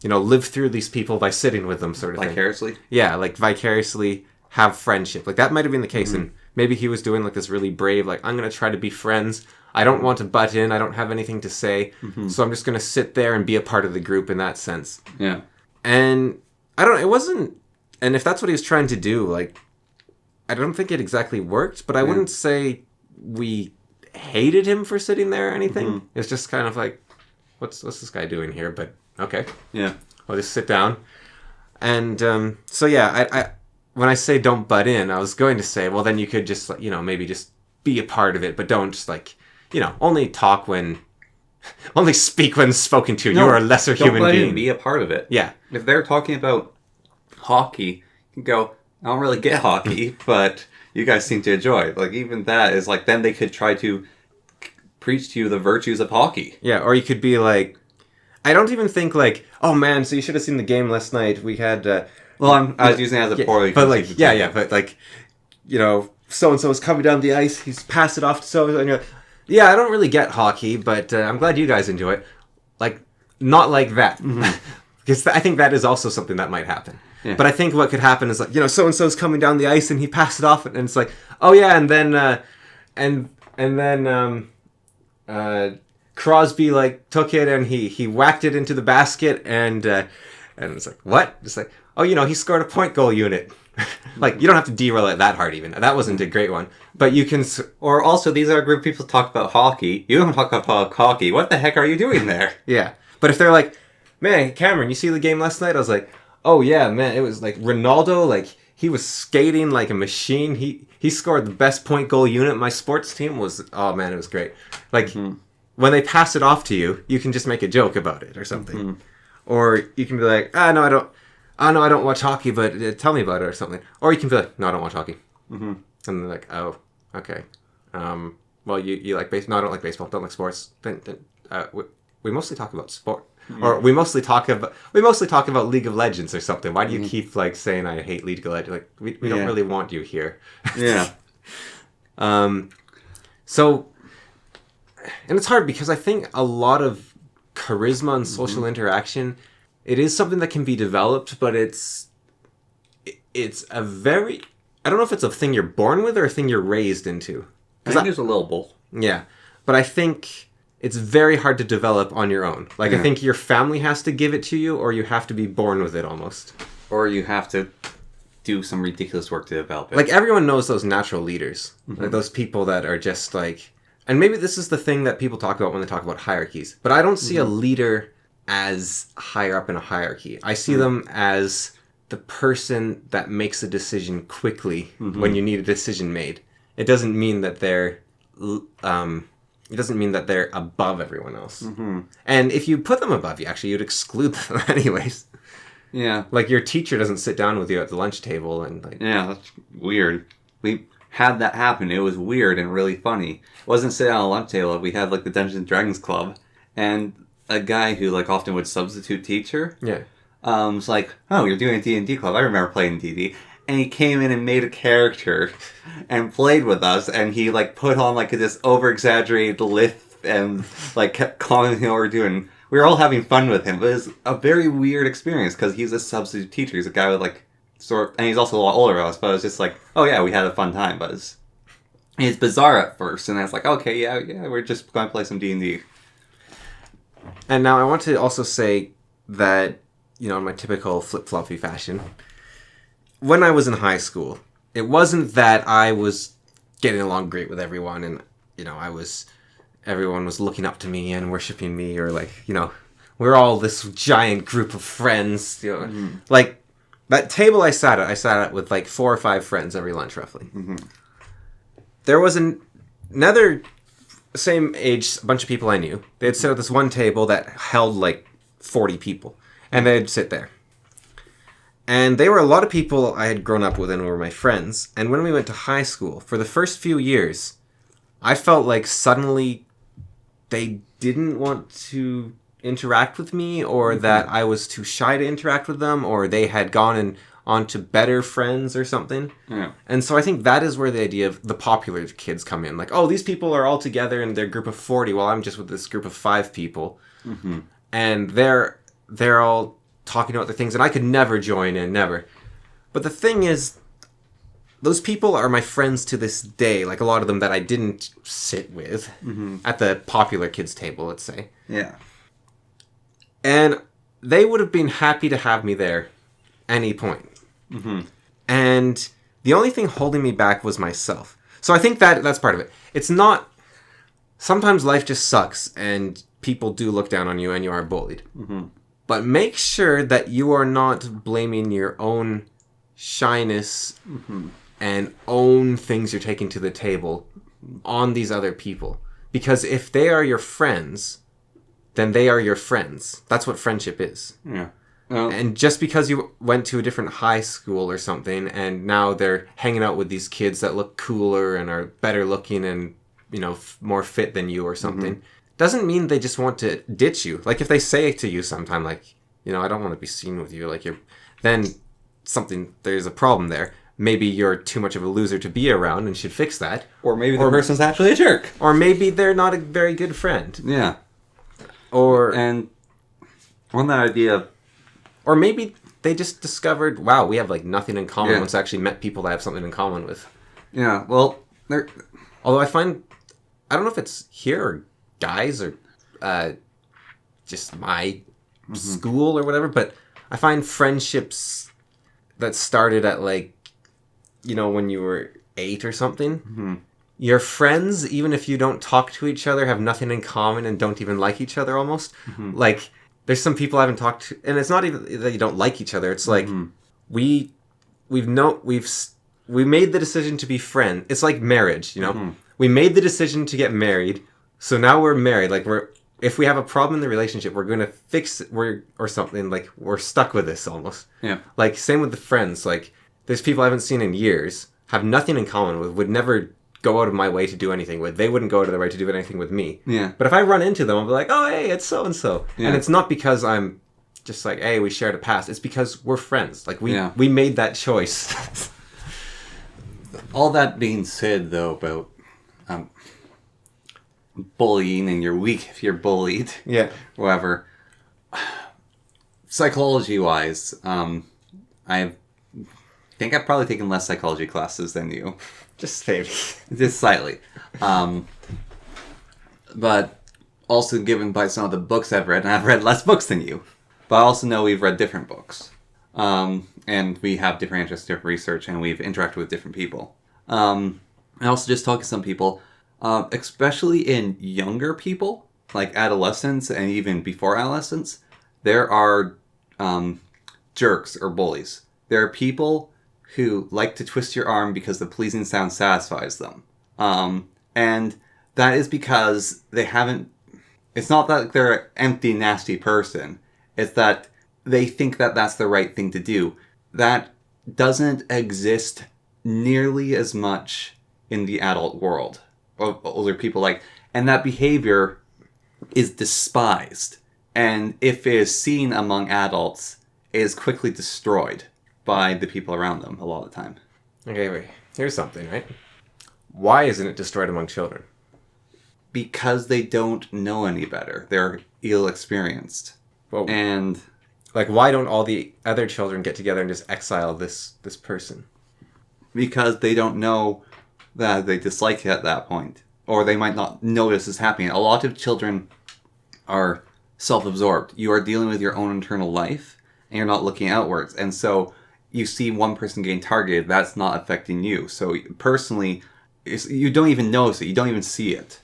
Live through these people by sitting with them, sort of vicariously. Thing. Yeah, like vicariously have friendship. Like that might have been the case, and maybe he was doing like this really brave, like I'm going to try to be friends. I don't want to butt in. I don't have anything to say, so I'm just going to sit there and be a part of the group in that sense. Yeah. And I don't. It wasn't. And if that's what he was trying to do, like, I don't think it exactly worked. But I wouldn't say we hated him for sitting there or anything. It's just kind of like, what's this guy doing here? But okay, yeah, I'll just sit down. And so yeah, I when I say don't butt in, I was going to say, well, then you could just maybe just be a part of it, but don't just like only talk when. Only speak when spoken to. No, you are a lesser human being. Be a part of it. Yeah. If they're talking about hockey, you can go, I don't really get hockey, but you guys seem to enjoy it. Like, even that is like, then they could try to preach to you the virtues of hockey. Yeah, or you could be like, I don't even think like, oh man, so you should have seen the game last night. We had... well, I was using it as a poorly... But like, but like, so-and-so is coming down the ice, he's passed it off to so-and-so, and you're like, yeah, I don't really get hockey, but I'm glad you guys enjoy it. Like, not like that. Because I think that is also something that might happen. Yeah. But I think what could happen is like, so-and-so's coming down the ice and he passed it off and it's like, oh yeah, and then Crosby like took it and he whacked it into the basket and it's like, what? Just like, oh, he scored a point goal unit. Like, you don't have to derail it that hard even. That wasn't a great one. But you can... Or also, these are a group of people talk about hockey. You don't talk about hockey. What the heck are you doing there? Yeah. But if they're like, man, Cameron, you see the game last night? I was like, oh yeah, man, it was like Ronaldo, like, he was skating like a machine. He scored the best point goal unit. My sports team was... Oh, man, it was great. Like, when they pass it off to you, you can just make a joke about it or something. Or you can be like, no, I don't watch hockey, but tell me about it or something. Or you can be like, no, I don't watch hockey. And they're like, oh, okay. Well, you like baseball? No, I don't like baseball. Don't like sports. Then we mostly talk about sport, or we mostly talk about League of Legends or something. Why do you keep like saying I hate League of Legends? Like we don't really want you here. Yeah. So, and it's hard because I think a lot of charisma and social interaction. It is something that can be developed, but it's a very... I don't know if it's a thing you're born with or a thing you're raised into. I think there's a little both. Yeah. But I think it's very hard to develop on your own. Like, I think your family has to give it to you, or you have to be born with it almost. Or you have to do some ridiculous work to develop it. Like, everyone knows those natural leaders. Like, those people that are just like... And maybe this is the thing that people talk about when they talk about hierarchies. But I don't see a leader... as higher up in a hierarchy. I see them as the person that makes a decision quickly when you need a decision made. It doesn't mean that they're above everyone else. And if you put them above you, actually, you'd exclude them anyways. Yeah. Like your teacher doesn't sit down with you at the lunch table and like... Yeah, that's weird. We had that happen. It was weird and really funny. It wasn't sitting on a lunch table. We had like the Dungeons and Dragons Club and a guy who like often would substitute teacher. Yeah. Was like, oh, you're doing a D&D club. I remember playing D&D. And he came in and made a character and played with us. And he like put on like this over-exaggerated lisp and like kept commenting what we're doing. We were all having fun with him. But it was a very weird experience because he's a substitute teacher. He's a guy with like and he's also a lot older than us. But it was just like, oh yeah, we had a fun time. But it's bizarre at first. And I was like, okay, yeah, we're just going to play some D&D. And now I want to also say that, in my typical flip-floppy fashion, when I was in high school, it wasn't that I was getting along great with everyone and, everyone was looking up to me and worshiping me or like, we're all this giant group of friends, Like, that table I sat at with like 4 or 5 friends every lunch roughly. There was another... same age, a bunch of people I knew. They'd sit at this one table that held like 40 people. And they'd sit there. And they were a lot of people I had grown up with and were my friends. And when we went to high school, for the first few years, I felt like suddenly they didn't want to interact with me, or that I was too shy to interact with them, or they had gone on to better friends or something. Yeah. And so I think that is where the idea of the popular kids come in. Like, oh, these people are all together in their group of 40 while I'm just with this group of 5 people. Mm-hmm. And they're all talking about the things, and I could never join in, never. But the thing is, those people are my friends to this day, like a lot of them that I didn't sit with at the popular kids table, let's say. Yeah. And they would have been happy to have me there any point. Mm-hmm. And the only thing holding me back was myself. So I think that's part of it. It's not... Sometimes life just sucks, and people do look down on you, and you are bullied. Mm-hmm. But make sure that you are not blaming your own shyness and own things you're taking to the table on these other people. Because if they are your friends, then they are your friends. That's what friendship is. Yeah. Well, And just because you went to a different high school or something, and now they're hanging out with these kids that look cooler and are better looking and, more fit than you or something, doesn't mean they just want to ditch you. Like, if they say to you sometime, like, I don't want to be seen with you, like, then there's a problem there. Maybe you're too much of a loser to be around and should fix that. or maybe the person's actually a jerk. Or maybe they're not a very good friend. Yeah. And on that idea, or maybe they just discovered, wow, we have, like, nothing in common. Yeah. Once I actually met people that I have something in common with. yeah, well, there... Although I don't know if it's here or guys or just my school or whatever, but I find friendships that started at, like, when you were 8 or something, your friends, even if you don't talk to each other, have nothing in common and don't even like each other almost. Like, there's some people I haven't talked to, and it's not even that you don't like each other. It's like, we made the decision to be friends. It's like marriage, We made the decision to get married, so now we're married. Like, if we have a problem in the relationship, we're going to fix it, or something. Like, we're stuck with this almost. Yeah. Like, same with the friends. Like, there's people I haven't seen in years, have nothing in common with, would never go out of my way to do anything with. They wouldn't go out of their way to do anything with me. Yeah. But if I run into them, I'll be like, oh, hey, it's so-and-so. Yeah. And it's not because I'm just like, hey, we shared a past. It's because we're friends. Like, we made that choice. All that being said, though, about bullying, and you're weak if you're bullied. Yeah. Whatever. Psychology-wise, I think I've probably taken less psychology classes than you. Just maybe. Just slightly. But also given by some of the books I've read, and I've read less books than you. But I also know we've read different books. And we have different interests, different research, and we've interacted with different people. I also just talk to some people, especially in younger people, like adolescents and even before adolescence, there are jerks or bullies. There are people who like to twist your arm because the pleasing sound satisfies them. And that is because they haven't... It's not that they're an empty, nasty person. It's that they think that that's the right thing to do. That doesn't exist nearly as much in the adult world. Older people like... And that behavior is despised. And if it is seen among adults, it is quickly destroyed by the people around them a lot of the time. Okay, wait. Here's something, right? Why isn't it destroyed among children? Because they don't know any better. They're ill-experienced. Well, And... like, why don't all the other children get together and just exile this person? Because they don't know that they dislike it at that point. Or they might not notice it's happening. A lot of children are self-absorbed. You are dealing with your own internal life, and you're not looking outwards. And so you see one person getting targeted, that's not affecting you. So personally, you don't even notice it. You don't even see it.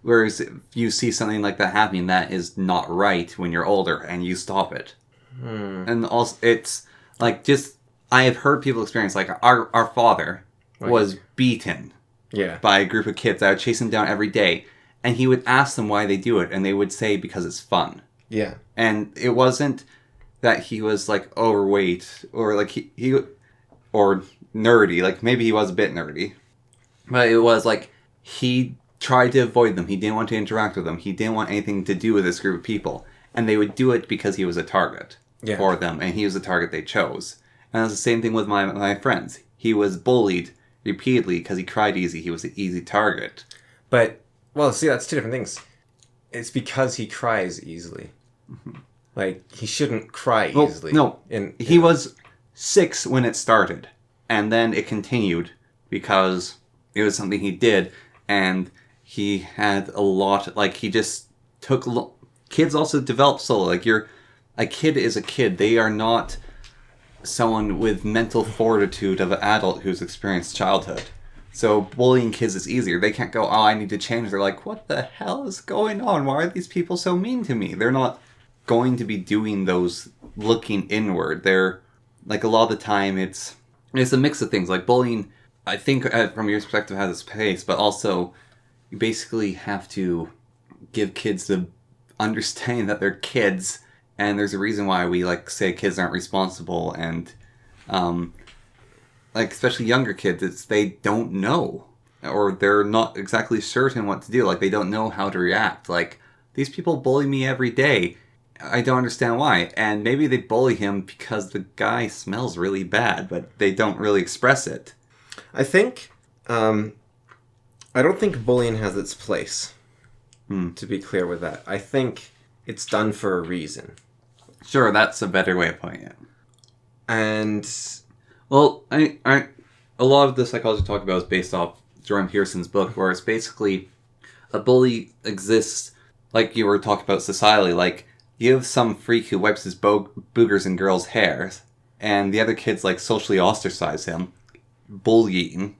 Whereas if you see something like that happening, that is not right when you're older, and you stop it. And also, it's like just... I have heard people experience, like, our father was beaten by a group of kids that would chase him down every day. And he would ask them why they do it, and they would say because it's fun. Yeah. And it wasn't that he was, like, overweight, or, like, he or nerdy. Like, maybe he was a bit nerdy. But it was, like, he tried to avoid them. He didn't want to interact with them. He didn't want anything to do with this group of people. And they would do it because he was a target for them. And he was the target they chose. And it's the same thing with my friends. He was bullied repeatedly because he cried easy. He was an easy target. But, well, see, that's two different things. It's because he cries easily. Mm-hmm. Like, he shouldn't cry easily. No, he was 6 when it started. And then it continued because it was something he did. And he had a lot, like, he just took... Kids also develop slowly. Like, a kid is a kid. They are not someone with mental fortitude of an adult who's experienced childhood. So bullying kids is easier. They can't go, oh, I need to change. They're like, what the hell is going on? Why are these people so mean to me? They're not going to be doing those looking inward. They're, like, a lot of the time, it's a mix of things. Like, bullying, I think, from your perspective, has its pace, but also, you basically have to give kids the understanding that they're kids, and there's a reason why we, like, say kids aren't responsible, and, like, especially younger kids, they don't know, or they're not exactly certain what to do. Like, they don't know how to react. Like, these people bully me every day. I don't understand why. And maybe they bully him because the guy smells really bad, but they don't really express it. I think, I don't think bullying has its place, to be clear with that. I think it's done for a reason. Sure, that's a better way of putting it. And... Well, a lot of the psychology talk about is based off Jordan Peterson's book, where it's basically a bully exists, like you were talking about societally, like, you have some freak who wipes his boogers in girls' hairs, and the other kids, like, socially ostracize him, bullying.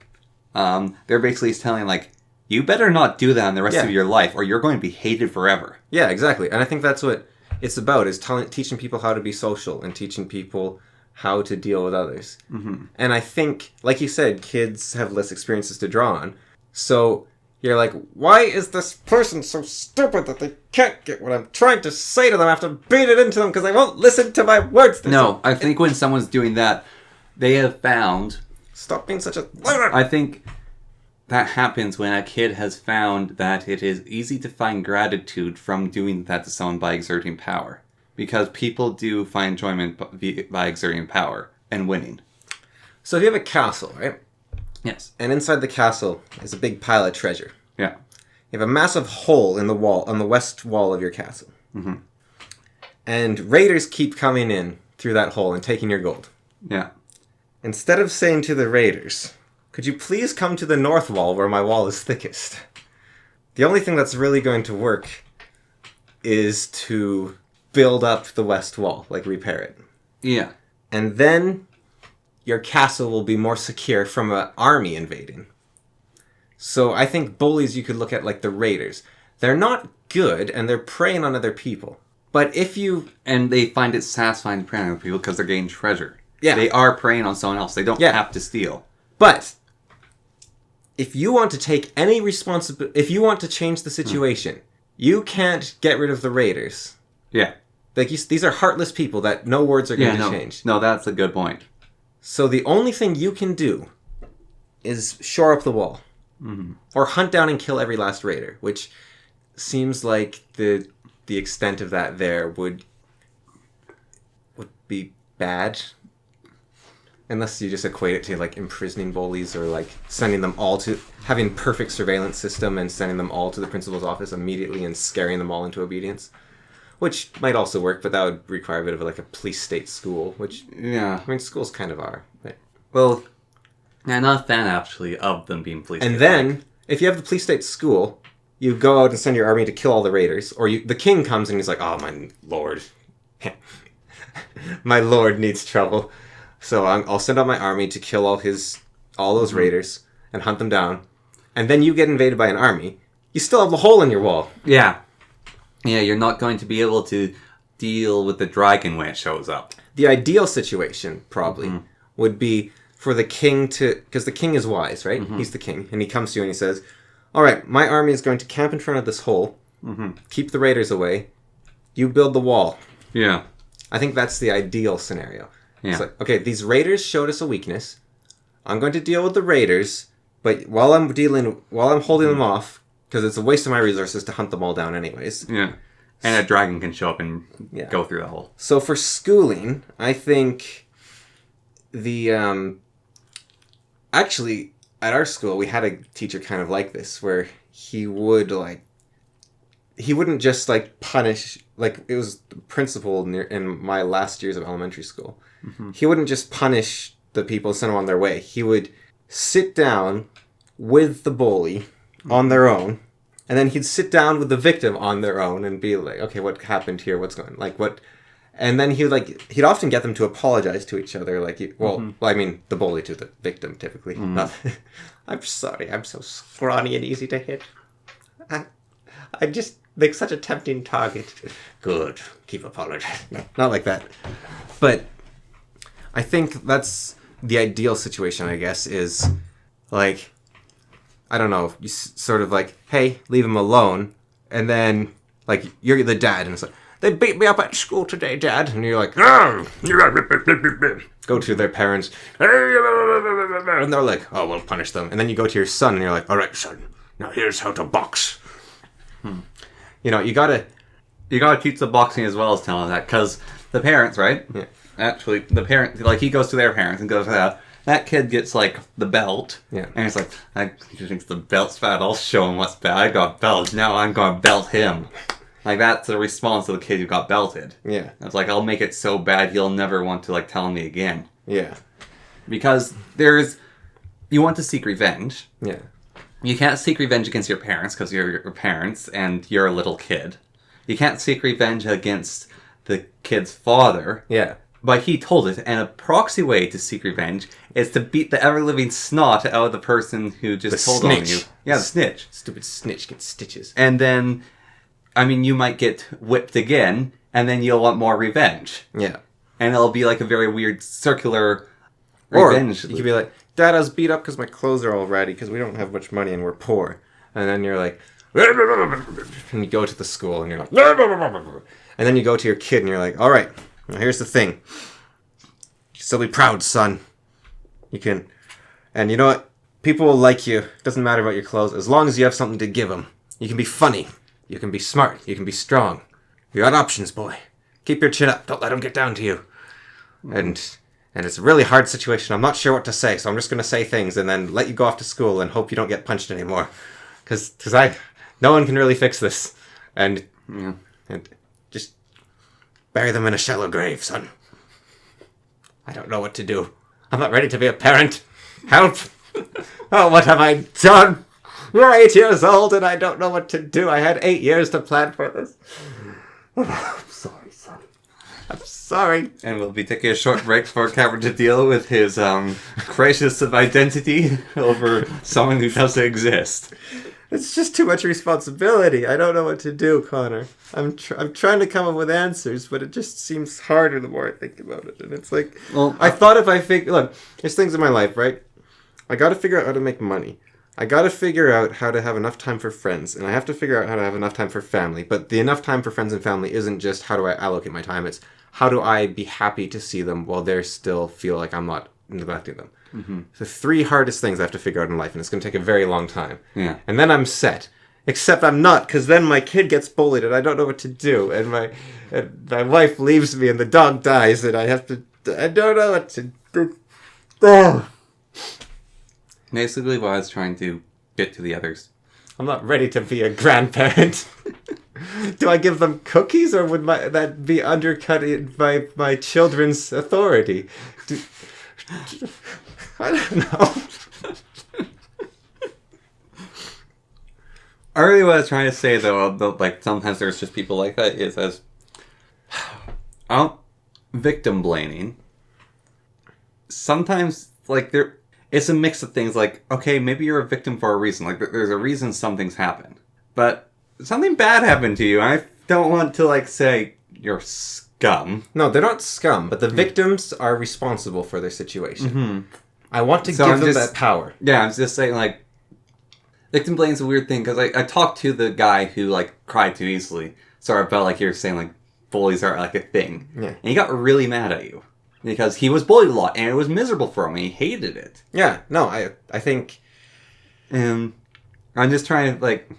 They're basically telling, like, you better not do that in the rest of your life, or you're going to be hated forever. Yeah, exactly. And I think that's what it's about, is teaching people how to be social, and teaching people how to deal with others. Mm-hmm. And I think, like you said, kids have less experiences to draw on. So you're like, why is this person so stupid that they can't get what I'm trying to say to them? I have to beat it into them because they won't listen to my words. No, I think when someone's doing that, they have found... Stop being such a... I think that happens when a kid has found that it is easy to find gratitude from doing that to someone by exerting power. Because people do find enjoyment by exerting power and winning. So if you have a castle, right? Yes. And inside the castle is a big pile of treasure. Yeah. You have a massive hole in the wall, on the west wall of your castle. Mm-hmm. And raiders keep coming in through that hole and taking your gold. Yeah. Instead of saying to the raiders, could you please come to the north wall where my wall is thickest? The only thing that's really going to work is to build up the west wall, like repair it. Yeah. And then your castle will be more secure from an army invading. So I think bullies you could look at like the raiders. They're not good, and they're preying on other people. But if you... And they find it satisfying to prey on other people because they're getting treasure. Yeah. They are preying on someone else. They don't have to steal. But if you want to take any responsibility... If you want to change the situation, you can't get rid of the raiders. Yeah. Like these are heartless people that no words are going to change. No, that's a good point. So the only thing you can do is shore up the wall. Mm-hmm. Or hunt down and kill every last raider, which seems like the extent of that there would be bad. Unless you just equate it to like imprisoning bullies or like sending them all to... Having perfect surveillance system and sending them all to the principal's office immediately and scaring them all into obedience. Which might also work, but that would require a bit of like a police state school, which... Yeah. I mean, schools kind of are. But... Well... I'm not a fan, actually, of them being police state. And then, if you have the police state school, you go out and send your army to kill all the raiders. Or the king comes and he's like, oh, my lord. My lord needs trouble. So I'll send out my army to kill all those raiders and hunt them down. And then you get invaded by an army. You still have the hole in your wall. Yeah. Yeah, you're not going to be able to deal with the dragon when it shows up. The ideal situation, probably, would be for the king to... Because the king is wise, right? Mm-hmm. He's the king. And he comes to you and he says, all right, my army is going to camp in front of this hole. Mm-hmm. Keep the raiders away. You build the wall. Yeah. I think that's the ideal scenario. Yeah. It's like, okay, these raiders showed us a weakness. I'm going to deal with the raiders, but while I'm holding them off, because it's a waste of my resources to hunt them all down anyways. Yeah. And a dragon can show up and go through the hole. So for schooling, I think actually, at our school, we had a teacher kind of like this, where he wouldn't just, like, punish, like, it was the principal in my last years of elementary school. Mm-hmm. He wouldn't just punish the people and send them on their way. He would sit down with the bully on their own, and then he'd sit down with the victim on their own and be like, okay, what happened here? What's going on? Like, what... And then he'd often get them to apologize to each other. Like, I mean, the bully to the victim, typically. Not, I'm sorry, I'm so scrawny and easy to hit. I just make such a tempting target. Good, keep apologizing. No, not like that. But I think that's the ideal situation, I guess, is, like, I don't know, you sort of like, hey, leave him alone. And then, like, you're the dad, and it's like, they beat me up at school today, Dad. And you're like, oh. Go to their parents. And they're like, oh, we'll punish them. And then you go to your son, and you're like, all right, son, now here's how to box. You know, you gotta teach the boxing as well as telling that. Because the parents, right? Yeah. Actually, the parent, like, he goes to their parents and goes, that kid gets, like, the belt. Yeah. And he's like, he thinks the belt's bad. I'll show him what's bad. I got belt. Now I'm going to belt him. Like, that's the response of the kid who got belted. Yeah. It's like, I'll make it so bad he'll never want to, like, tell me again. Yeah. Because you want to seek revenge. Yeah. You can't seek revenge against your parents because you're your parents and you're a little kid. You can't seek revenge against the kid's father. Yeah. But he told it, and a proxy way to seek revenge is to beat the ever-living snot out of the person who just told on you. Yeah, the snitch. Stupid snitch gets stitches. And then... I mean, you might get whipped again, and then you'll want more revenge. Yeah. And it'll be like a very weird circular revenge. Or you could be like, Dad, I was beat up because my clothes are all ratty because we don't have much money and we're poor. And then you're like, and you go to the school and you're like, and then you go to your kid and you're like, all right, now here's the thing. You can still be proud, son. You can, and you know what? People will like you. It doesn't matter about your clothes as long as you have something to give them. You can be funny. You can be smart. You can be strong. You got options, boy. Keep your chin up. Don't let them get down to you. And it's a really hard situation. I'm not sure what to say, so I'm just going to say things and then let you go off to school and hope you don't get punched anymore. Because no one can really fix this. And just bury them in a shallow grave, son. I don't know what to do. I'm not ready to be a parent. Help! Oh, what have I done? You're 8 years old and I don't know what to do. I had 8 years to plan for this. I'm sorry, son. I'm sorry. And we'll be taking a short break for Cameron to deal with his crisis of identity over someone who doesn't exist. It's just too much responsibility. I don't know what to do, Connor. I'm trying to come up with answers, but it just seems harder the more I think about it. And it's like, well, I thought if I think, look, there's things in my life, right? I got to figure out how to make money. I got to figure out how to have enough time for friends, and I have to figure out how to have enough time for family. But the enough time for friends and family isn't just how do I allocate my time. It's how do I be happy to see them while they still feel like I'm not neglecting them. Mm-hmm. The 3 hardest things I have to figure out in life, and it's going to take a very long time. Yeah. And then I'm set. Except I'm not, because then my kid gets bullied, and I don't know what to do. And my wife leaves me, and the dog dies, and I don't know what to do. Oh. Basically what I was trying to get to the others. I'm not ready to be a grandparent. Do I give them cookies, or would that be undercutting my children's authority? I don't know. Really what I was trying to say, though, like, sometimes there's just people like that, is as... victim blaming. Sometimes, like, it's a mix of things, like, okay, maybe you're a victim for a reason. Like, there's a reason some things happen. But something bad happened to you, and I don't want to, like, say you're scum. No, they're not scum, but the victims are responsible for their situation. Mm-hmm. I want to give them that power. Yeah, I'm just saying, like, victim blame is a weird thing, because I talked to the guy who, like, cried too easily. So I felt like you were saying, like, bullies are, like, a thing. Yeah. And he got really mad at you. Because he was bullied a lot, and it was miserable for him. He hated it. Yeah, no, I think... I'm just trying to, like...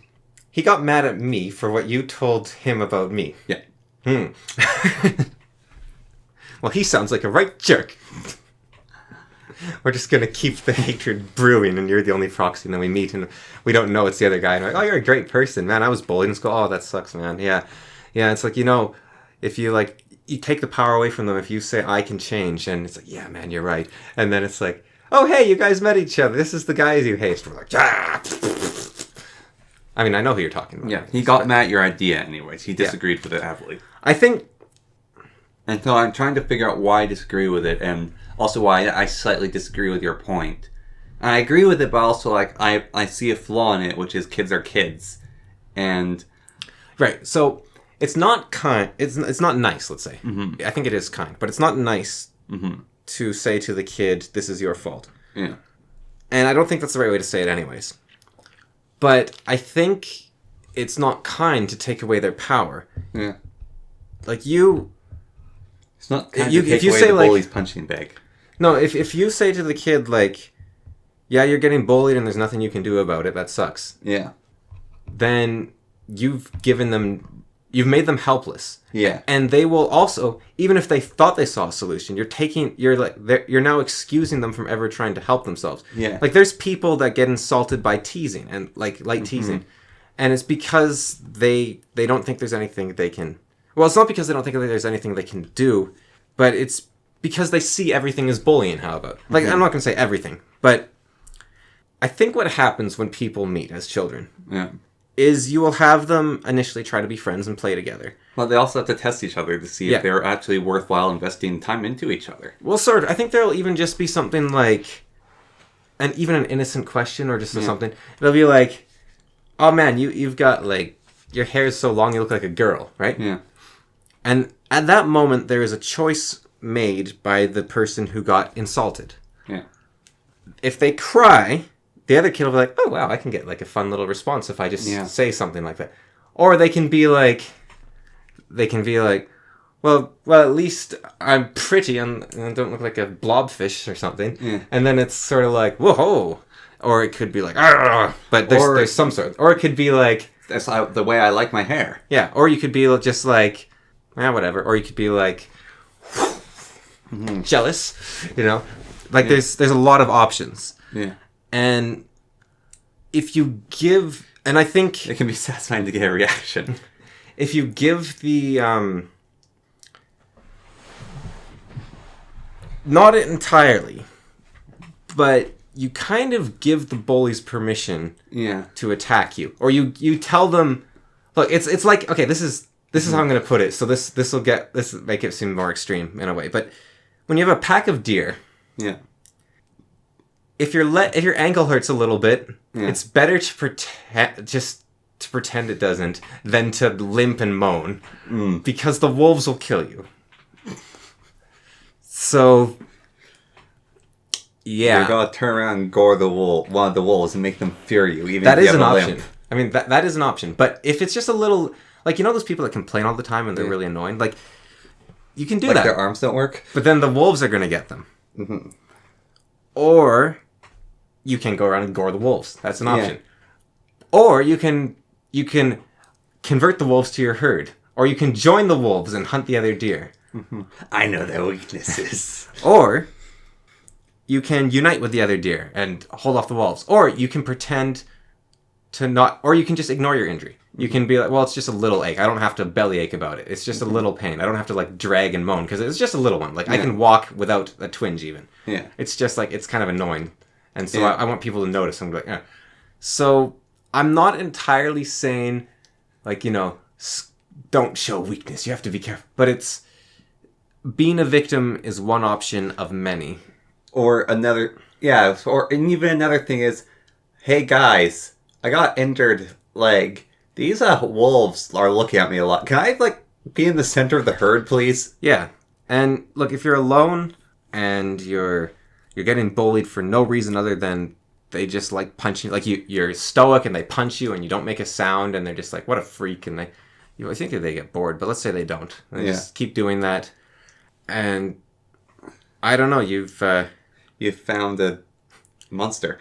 he got mad at me for what you told him about me. Yeah. Well, he sounds like a right jerk. We're just going to keep the hatred brewing, and you're the only proxy, and then we meet, and we don't know it's the other guy, and we're like, oh, you're a great person. Man, I was bullied in school. Oh, that sucks, man. Yeah. Yeah, it's like, if you, you take the power away from them if you say, I can change, and it's like, yeah, man, you're right. And then it's like, oh, hey, you guys met each other. This is the guys you hate. And we're like, ah! I mean, I know who you're talking about. Yeah, he got mad at your idea anyways. He disagreed with it heavily. I think... And so I'm trying to figure out why I disagree with it, and also why I slightly disagree with your point. And I agree with it, but also, I see a flaw in it, which is kids are kids. And... Right, so... It's not kind. It's not nice, let's say. Mm-hmm. I think it is kind, but it's not nice to say to the kid, this is your fault. Yeah. And I don't think that's the right way to say it anyways. But I think it's not kind to take away their power. Yeah. Like you... It's not kind to take away the bully's punching bag. No, if you say to the kid, yeah, you're getting bullied and there's nothing you can do about it, that sucks. Yeah. Then you've made them helpless. Yeah. And they will also, even if they thought they saw a solution, you're now excusing them from ever trying to help themselves. Yeah. Like there's people that get insulted by teasing and light teasing. And it's because they don't think there's anything they can... Well, it's not because they don't think that there's anything they can do, but it's because they see everything as bullying, how about? I'm not going to say everything, but I think what happens when people meet as children... Yeah. Is you will have them initially try to be friends and play together. Well, they also have to test each other to see if they're actually worthwhile investing time into each other. Well, sort of. I think there'll even just be something like, even an innocent question or just something. They'll be like, oh man, you've got your hair is so long you look like a girl, right? Yeah. And at that moment, there is a choice made by the person who got insulted. Yeah. If they cry... The other kid will be like, oh, wow, I can get, a fun little response if I just say something like that. Or they can be like, well, at least I'm pretty and I don't look like a blobfish or something. Yeah. And then it's sort of like, whoa. Or it could be like, argh! But there's some sort. Or it could be like... That's the way I like my hair. Yeah, or you could be just like, whatever. Or you could be like, jealous, There's a lot of options. Yeah. And if you give... And I think... It can be satisfying to get a reaction. If you give the... not entirely, but you kind of give the bullies permission to attack you. Or you tell them... Look, it's like... Okay, this is how I'm going to put it. So this will make it seem more extreme in a way. But when you have a pack of deer... Yeah. If your ankle hurts a little bit, it's better to pretend it doesn't than to limp and moan, because the wolves will kill you. So, yeah, you're gonna turn around and gore one of the wolves and make them fear you. Even that if you is have an a option. limp. I mean, that is an option. But if it's just a little, those people that complain all the time and they're really annoying, you can do that. Their arms don't work. But then the wolves are gonna get them. Mm-hmm. Or you can go around and gore the wolves. That's an option. Or you can convert the wolves to your herd. Or you can join the wolves and hunt the other deer. Mm-hmm. I know their weaknesses. Or you can unite with the other deer and hold off the wolves. Or you can pretend to not... Or you can just ignore your injury. You can be like, well, it's just a little ache. I don't have to bellyache about it. It's just a little pain. I don't have to drag and moan because it's just a little one. I can walk without a twinge even. Yeah. It's just it's kind of annoying. And so I want people to notice. I'm like, yeah. So I'm not entirely saying, don't show weakness. You have to be careful. But it's being a victim is one option of many. Or another, and even another thing is, hey guys, I got injured leg. These wolves are looking at me a lot. Can I be in the center of the herd, please? Yeah. And look, if you're alone and you're getting bullied for no reason other than they just punching you're stoic and they punch you and you don't make a sound and they're just like, what a freak, and I think they get bored, but let's say they don't. They just keep doing that. And I don't know, you've found a monster.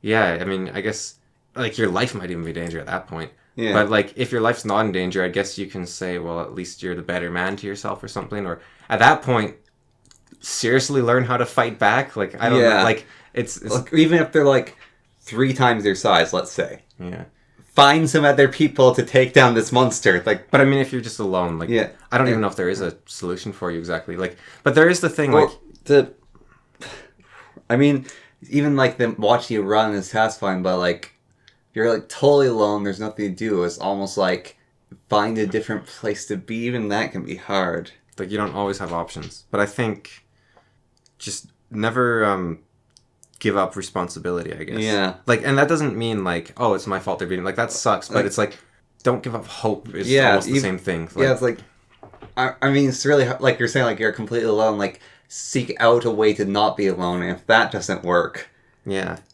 Yeah, I mean, I guess your life might even be in danger at that point. Yeah. But, like, if your life's not in danger, I guess you can say, well, at least you're the better man to yourself or something. Or at that point, seriously learn how to fight back. Like, I don't know. Like, it's like, even if they're, like, 3 times their size, let's say. Yeah. Find some other people to take down this monster. Like, but I mean, if you're just alone, like, I don't even know if there is a solution for you exactly. Like, but there is the thing, like, I mean, even like them watching you run is satisfying, but like, if you're like totally alone, there's nothing to do. It's almost like find a different place to be. Even that can be hard. Like, you don't always have options. But I think just never give up responsibility, I guess. Yeah. Like, and that doesn't mean like, oh, it's my fault they're beating. Like, that sucks. But like, it's like, don't give up hope. Is almost the same thing. Like, yeah, it's like, I mean, it's really like you're saying, like you're completely alone. Like, seek out a way to not be alone. And if that doesn't work,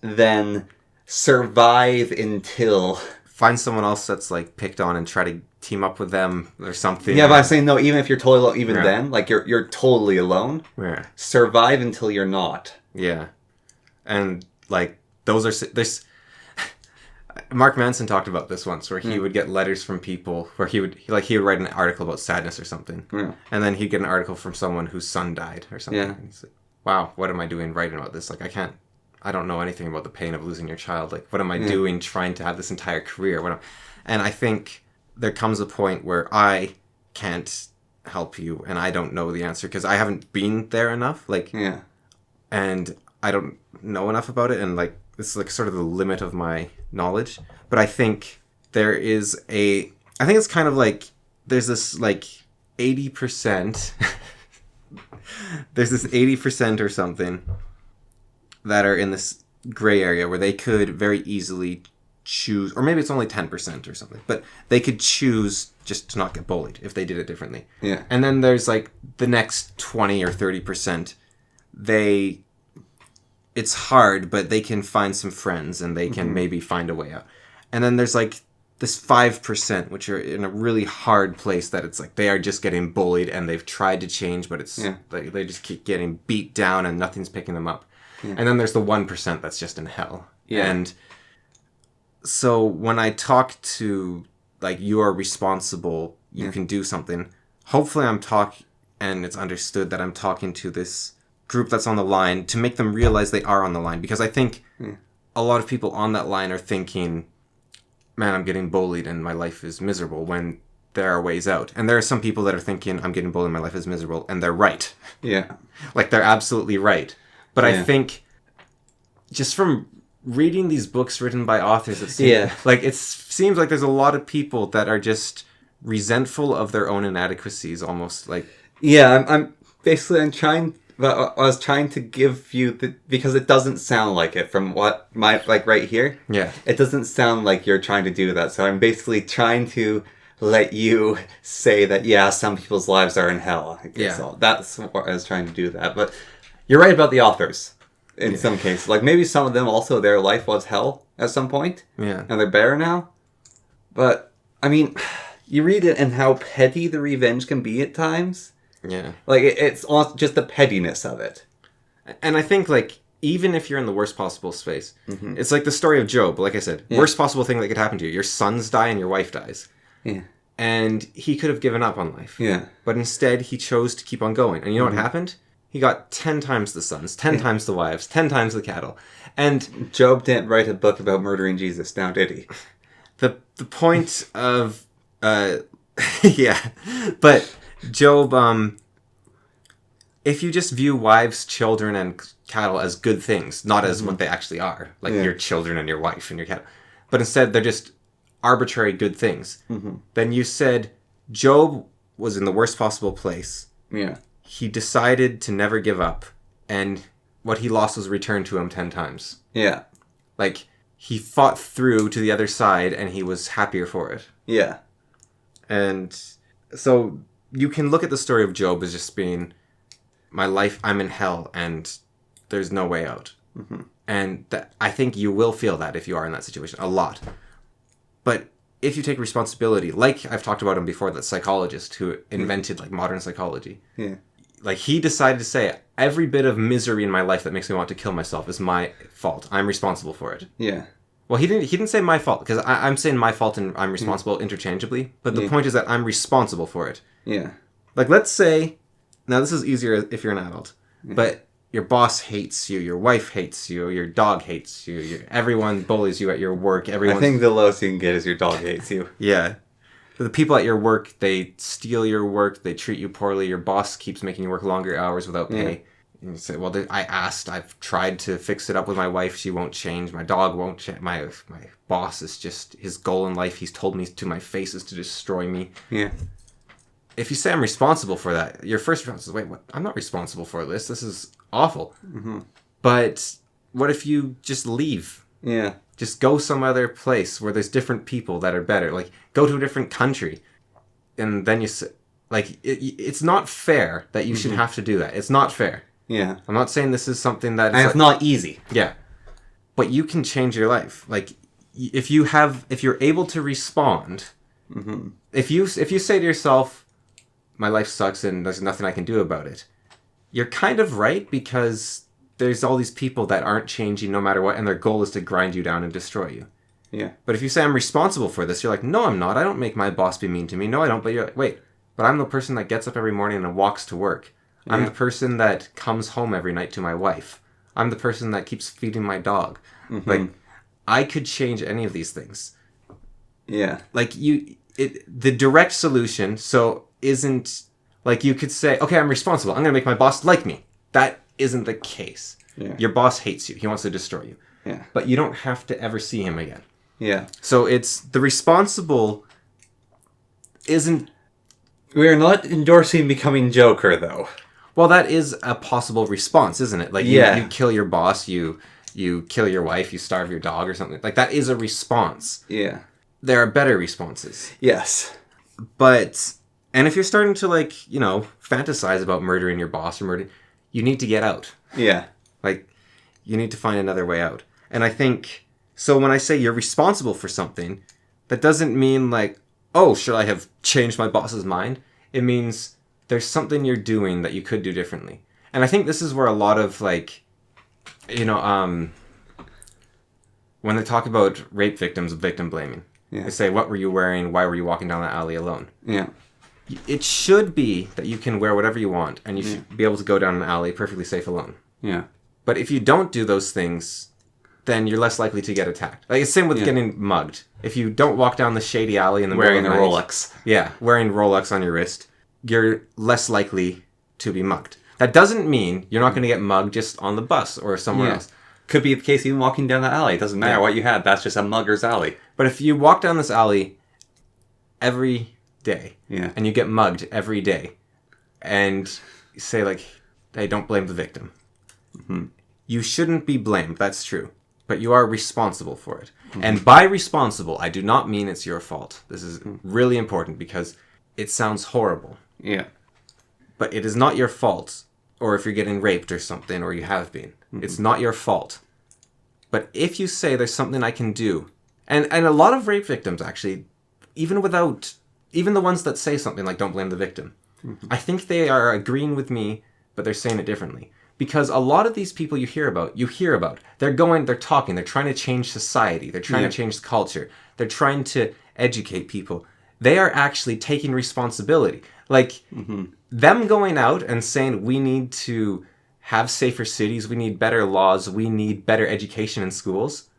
then survive until find someone else that's like picked on and try to team up with them or something. Yeah, but I'm saying no. Even if you're totally alone, even then, like you're totally alone. Yeah. Survive until you're not. Yeah. And, like, there's... Mark Manson talked about this once, where he would get letters from people, where he would write an article about sadness or something. Yeah. And then he'd get an article from someone whose son died or something. Yeah. And he's like, wow, what am I doing writing about this? Like, I don't know anything about the pain of losing your child. Like, what am I doing trying to have this entire career? And I think there comes a point where I can't help you, and I don't know the answer, because I haven't been there enough. Like, and I don't know enough about it, and like this is like sort of the limit of my knowledge. But I think it's kind of like there's this like 80% there's this 80% or something that are in this gray area where they could very easily choose, or maybe it's only 10% or something, but they could choose just to not get bullied if they did it differently. Yeah. And then there's like the next 20 or 30%, it's hard, but they can find some friends and they can maybe find a way out. And then there's like this 5%, which are in a really hard place that it's like they are just getting bullied and they've tried to change, but it's like they just keep getting beat down and nothing's picking them up. Yeah. And then there's the 1% that's just in hell. Yeah. And so when I talk to like, you are responsible, you can do something, hopefully and it's understood that I'm talking to this group that's on the line to make them realize they are on the line. Because I think a lot of people on that line are thinking, man, I'm getting bullied and my life is miserable, when there are ways out. And there are some people that are thinking, I'm getting bullied and my life is miserable, and they're right. Yeah. Like, they're absolutely right. But I think just from reading these books written by authors, it seems like there's a lot of people that are just resentful of their own inadequacies, almost like. Yeah, I'm I was trying to give you because it doesn't sound like it from what right here. Yeah. It doesn't sound like you're trying to do that. So I'm basically trying to let you say that, some people's lives are in hell. So that's what I was trying to do that. But you're right about the authors in some cases. Like, maybe some of them also, their life was hell at some point. Yeah. And they're better now. But, I mean, you read it and how petty the revenge can be at times. Yeah. Like, it's just the pettiness of it. And I think, like, even if you're in the worst possible space, it's like the story of Job. Like I said, worst possible thing that could happen to you. Your sons die and your wife dies. Yeah. And he could have given up on life. Yeah. But instead, he chose to keep on going. And you know what happened? He got 10 times the sons, 10 times the wives, 10 times the cattle. And Job didn't write a book about murdering Jesus, now did he? The point of... But... Job, if you just view wives, children, and cattle as good things, not as what they actually are, like your children and your wife and your cattle, but instead they're just arbitrary good things, then you said Job was in the worst possible place. Yeah. He decided to never give up, and what he lost was returned to him 10 times. Yeah. Like, he fought through to the other side, and he was happier for it. Yeah. And so... you can look at the story of Job as just being, my life, I'm in hell, and there's no way out. And I think you will feel that if you are in that situation, a lot. But if you take responsibility, like I've talked about him before, that psychologist who invented like modern psychology. Yeah. Like, he decided to say, every bit of misery in my life that makes me want to kill myself is my fault. I'm responsible for it. Yeah. Well, he didn't say my fault, because I'm saying my fault and I'm responsible interchangeably, but the point is that I'm responsible for it. Yeah. Like, let's say, now this is easier if you're an adult, but your boss hates you, your wife hates you, your dog hates you, everyone bullies you at your work, I think the lowest you can get is your dog hates you. Yeah. The people at your work, they steal your work, they treat you poorly, your boss keeps making you work longer hours without pay. Yeah. And you say, well, I've tried to fix it up with my wife, she won't change, my dog won't change, my boss is just, his goal in life, he's told me to my face is to destroy me. Yeah. If you say I'm responsible for that, your first response is, wait, what? I'm not responsible for this, this is awful. Mm-hmm. But what if you just leave? Yeah. Just go some other place where there's different people that are better. Like, go to a different country. And then you say, like, it's not fair that you should have to do that. It's not fair. Yeah. I'm not saying this is something that is... And it's not easy. Yeah. But you can change your life. Like, if you're able to respond, if you say to yourself, my life sucks and there's nothing I can do about it, you're kind of right, because there's all these people that aren't changing no matter what, and their goal is to grind you down and destroy you. Yeah. But if you say, I'm responsible for this, you're like, no, I'm not. I don't make my boss be mean to me. No, I don't. But you're like, wait, but I'm the person that gets up every morning and walks to work. Yeah. I'm the person that comes home every night to my wife. I'm the person that keeps feeding my dog. Like, I could change any of these things. Yeah. Like, the direct solution, so isn't, like, you could say, okay, I'm responsible. I'm going to make my boss like me. That isn't the case. Yeah. Your boss hates you. He wants to destroy you. Yeah. But you don't have to ever see him again. Yeah. So it's the responsible isn't... We're not endorsing becoming Joker, though. Well, that is a possible response, isn't it? Like, you kill your boss, you kill your wife, you starve your dog or something. Like, that is a response. Yeah. There are better responses. Yes. But... And if you're starting to, like, fantasize about murdering your boss or murdering... You need to get out. Yeah. Like, you need to find another way out. And I think... So when I say you're responsible for something, that doesn't mean, like, oh, should I have changed my boss's mind? It means there's something you're doing that you could do differently. And I think this is where a lot of, like, when they talk about rape victims, victim blaming, they say, what were you wearing? Why were you walking down the alley alone? Yeah. It should be that you can wear whatever you want, and you should be able to go down an alley perfectly safe alone. Yeah. But if you don't do those things, then you're less likely to get attacked. Like, it's same with getting mugged. If you don't walk down the shady alley in the wearing middle a of the night, Rolex. Yeah, wearing Rolex on your wrist, you're less likely to be mugged. That doesn't mean you're not going to get mugged just on the bus or somewhere else. Could be the case even walking down the alley. It doesn't matter what you had. That's just a mugger's alley. But if you walk down this alley every day, and you get mugged every day, and you say, like, hey, don't blame the victim. You shouldn't be blamed, that's true. But you are responsible for it. And by responsible, I do not mean it's your fault. This is really important, because it sounds horrible. Yeah. But it is not your fault, or if you're getting raped or something, or you have been. It's not your fault. But if you say there's something I can do, and a lot of rape victims, actually, even the ones that say something like, don't blame the victim, I think they are agreeing with me, but they're saying it differently. Because a lot of these people you hear about, they're talking, they're trying to change society, they're trying to change the culture, they're trying to educate people. They are actually taking responsibility. Like, them going out and saying, we need to have safer cities, we need better laws, we need better education in schools,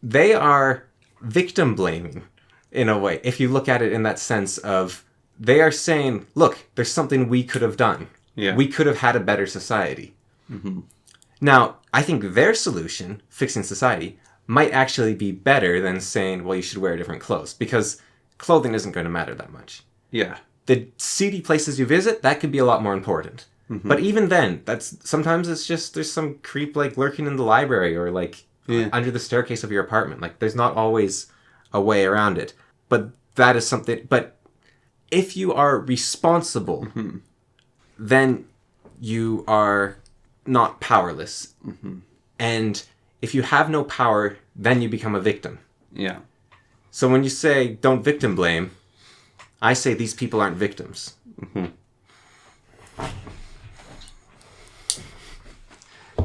they are victim blaming, in a way, if you look at it in that sense of, they are saying, look, there's something we could have done. Yeah. We could have had a better society. Now, I think their solution, fixing society, might actually be better than saying, well, you should wear different clothes, because clothing isn't going to matter that much. Yeah. The seedy places you visit, that could be a lot more important. But even then, sometimes it's just, there's some creep, like, lurking in the library, or, like, under the staircase of your apartment. Like, there's not always a way around it. But that is something... But if you are responsible... then you are not powerless. And if you have no power, then you become a victim. Yeah. So when you say, don't victim blame, I say these people aren't victims.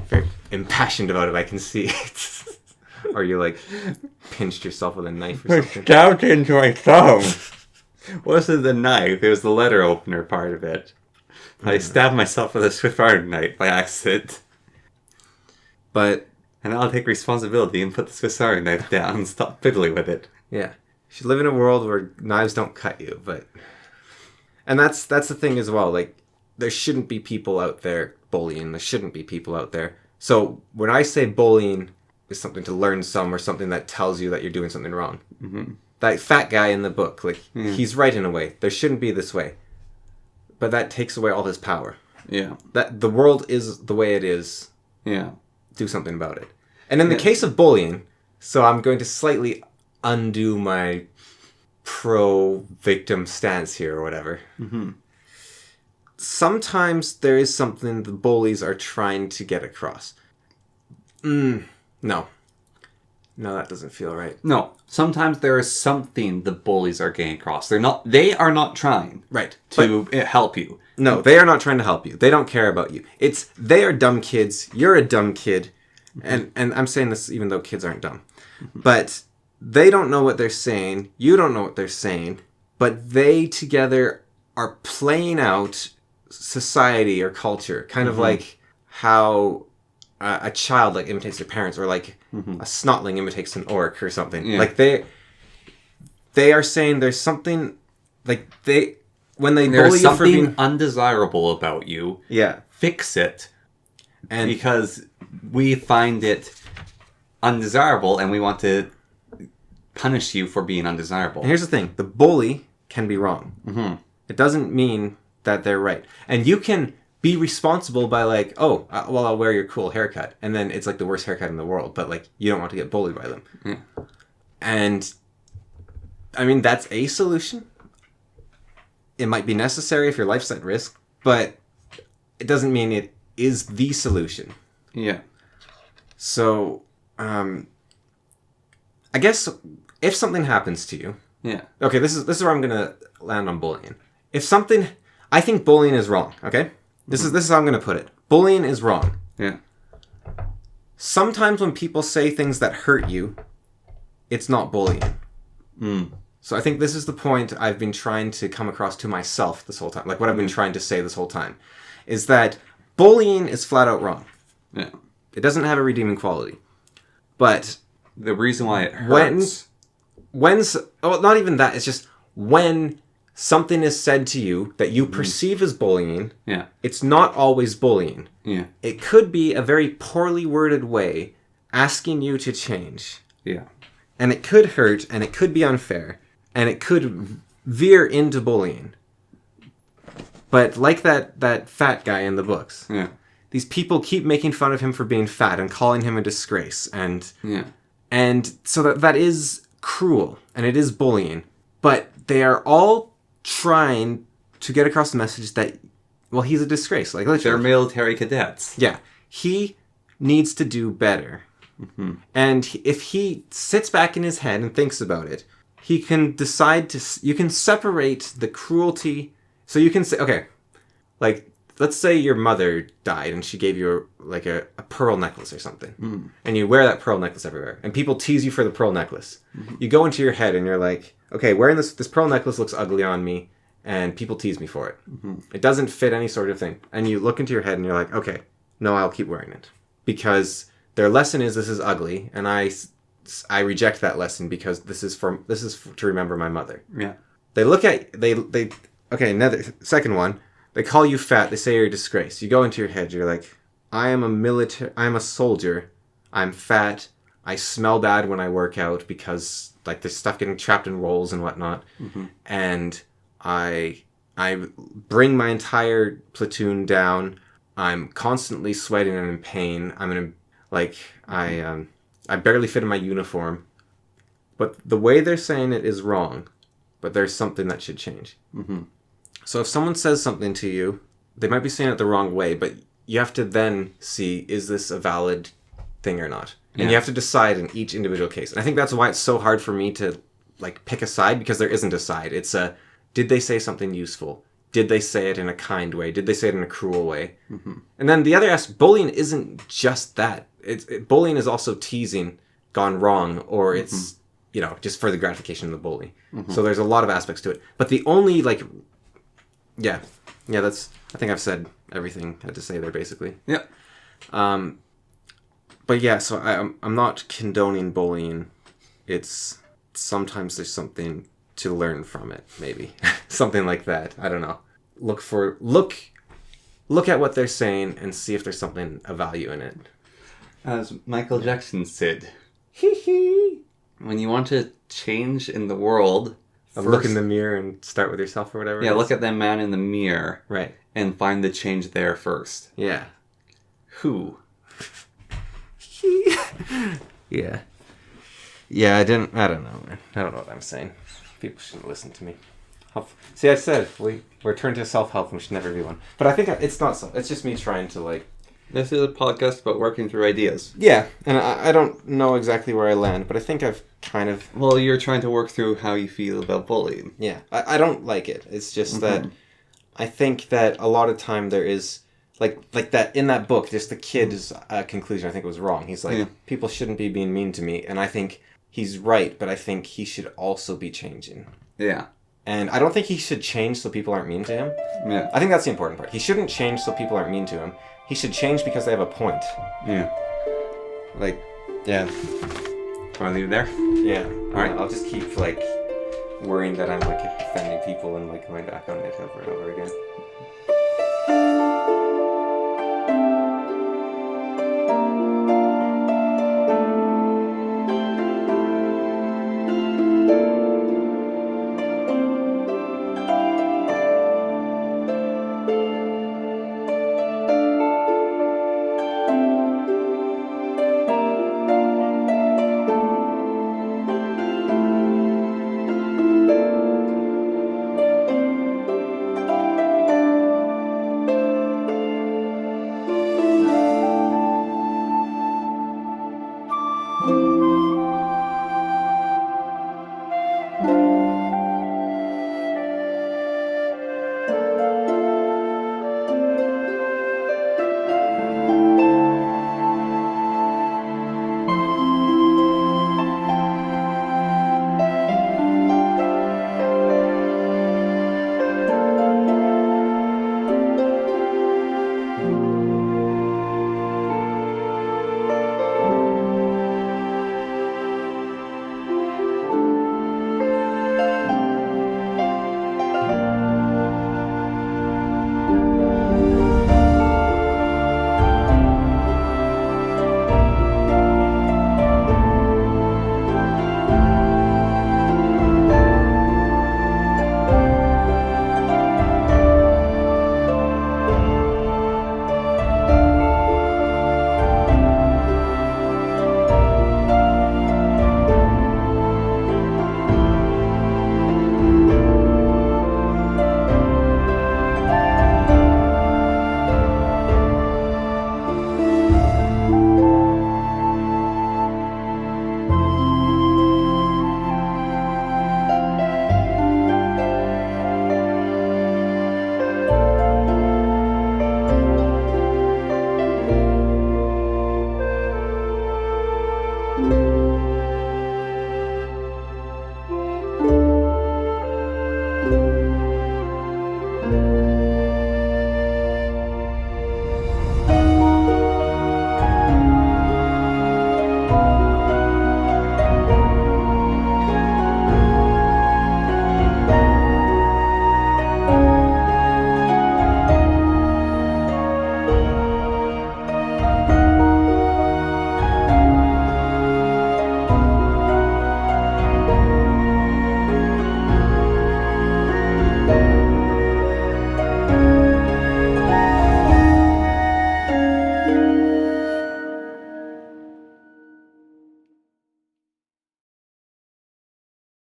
Very impassioned about it, I can see. Or you, like, pinched yourself with a knife or something. Stabbed into my thumb. Wasn't the knife, it was the letter opener part of it. I stabbed myself with a Swiss Army knife by accident. But... And I'll take responsibility and put the Swiss Army knife down and stop fiddling with it. Yeah. You should live in a world where knives don't cut you, but... And that's the thing as well, like, there shouldn't be people out there bullying. There shouldn't be people out there. So, when I say bullying is something to learn or something that tells you that you're doing something wrong. Mm-hmm. That fat guy in the book, like, he's right in a way. There shouldn't be this way. But that takes away all his power. Yeah. That the world is the way it is. Yeah. Do something about it. And in the case of bullying, so I'm going to slightly undo my pro-victim stance here or whatever. Mm-hmm. Sometimes there is something the bullies are trying to get across. No. No, that doesn't feel right. No. Sometimes there is something the bullies are getting across. They are not trying to help you. No, they are not trying to help you. They don't care about you. They are dumb kids. You're a dumb kid. And I'm saying this even though kids aren't dumb. But they don't know what they're saying. You don't know what they're saying. But they together are playing out society or culture. Kind of like how a child like imitates their parents, or like a snotling imitates an orc or something. Yeah. Like they are saying there's something like when they bully you for being undesirable about you. Yeah, fix it, and because we find it undesirable and we want to punish you for being undesirable. And here's the thing: the bully can be wrong. Mm-hmm. It doesn't mean that they're right, and you can be responsible by like, oh, well, I'll wear your cool haircut. And then it's like the worst haircut in the world, but like, you don't want to get bullied by them. Yeah. And I mean, that's a solution. It might be necessary if your life's at risk, but it doesn't mean it is the solution. Yeah. So, I guess if something happens to you. Yeah. Okay, this is where I'm going to land on bullying. I think bullying is wrong, okay? This is how I'm going to put it. Bullying is wrong. Yeah. Sometimes when people say things that hurt you, it's not bullying. So I think this is the point I've been trying to come across to myself this whole time. Like what I've been trying to say this whole time. Is that bullying is flat out wrong. Yeah. It doesn't have a redeeming quality. But the reason why it hurts... not even that. It's just when... something is said to you that you perceive as bullying. Yeah. It's not always bullying. Yeah. It could be a very poorly worded way asking you to change. Yeah. And it could hurt, and it could be unfair, and it could veer into bullying. But like that fat guy in the books. Yeah. These people keep making fun of him for being fat and calling him a disgrace. And so that is cruel, and it is bullying. But they are all trying to get across the message that, well, he's a disgrace. Like they're military cadets. Yeah. He needs to do better. Mm-hmm. And if he sits back in his head and thinks about it, he can decide you can separate the cruelty. So you can say, okay, like, let's say your mother died and she gave you a pearl necklace or something. Mm. And you wear that pearl necklace everywhere. And people tease you for the pearl necklace. Mm-hmm. You go into your head and you're like, okay, wearing this pearl necklace looks ugly on me, and people tease me for it. Mm-hmm. It doesn't fit any sort of thing. And you look into your head and you're like, okay, no, I'll keep wearing it. Because their lesson is this is ugly, and I reject that lesson because this is to remember my mother. Yeah. They look at, okay, another, second one, they call you fat, they say you're a disgrace. You go into your head, you're like, I'm a soldier, I'm fat, I smell bad when I work out because like there's stuff getting trapped in rolls and whatnot. Mm-hmm. And I bring my entire platoon down. I'm constantly sweating and in pain. I barely fit in my uniform. But the way they're saying it is wrong. But there's something that should change. Mm-hmm. So if someone says something to you, they might be saying it the wrong way, but you have to then see, is this a valid thing or not? And you have to decide in each individual case. And I think that's why it's so hard for me to like pick a side, because there isn't a side. It's did they say something useful? Did they say it in a kind way? Did they say it in a cruel way? Mm-hmm. And then the other aspect, bullying isn't just that. Bullying is also teasing gone wrong, or it's just for the gratification of the bully. So there's a lot of aspects to it. But the only that's, I think I've said everything I had to say there basically. Yeah. But yeah, so I'm not condoning bullying. It's sometimes there's something to learn from it, maybe. Something like that. I don't know. Look at what they're saying and see if there's something of value in it. As Michael Jackson said, when you want to change in the world, look in the mirror and start with yourself or whatever. Yeah, look at that man in the mirror. Right. And find the change there first. Yeah. Who? Yeah. Yeah, I don't know, man. I don't know what I'm saying. People shouldn't listen to me. See, I said we're turned to self-help and we should never be one. But I think it's not so. It's just me trying to This is a podcast about working through ideas. Yeah, and I don't know exactly where I land, but I think I've kind of... Well, you're trying to work through how you feel about bullying. Yeah, I don't like it. It's just that I think that a lot of time there is... Like that in that book, just the kid's conclusion, I think it was wrong. He's like, people shouldn't be being mean to me. And I think he's right, but I think he should also be changing. Yeah. And I don't think he should change so people aren't mean to him. Yeah. I think that's the important part. He shouldn't change so people aren't mean to him. He should change because they have a point. Yeah. Yeah. Want to leave it there? Yeah. Alright. I'll just keep, worrying that I'm, offending people and, going back on it over and over again.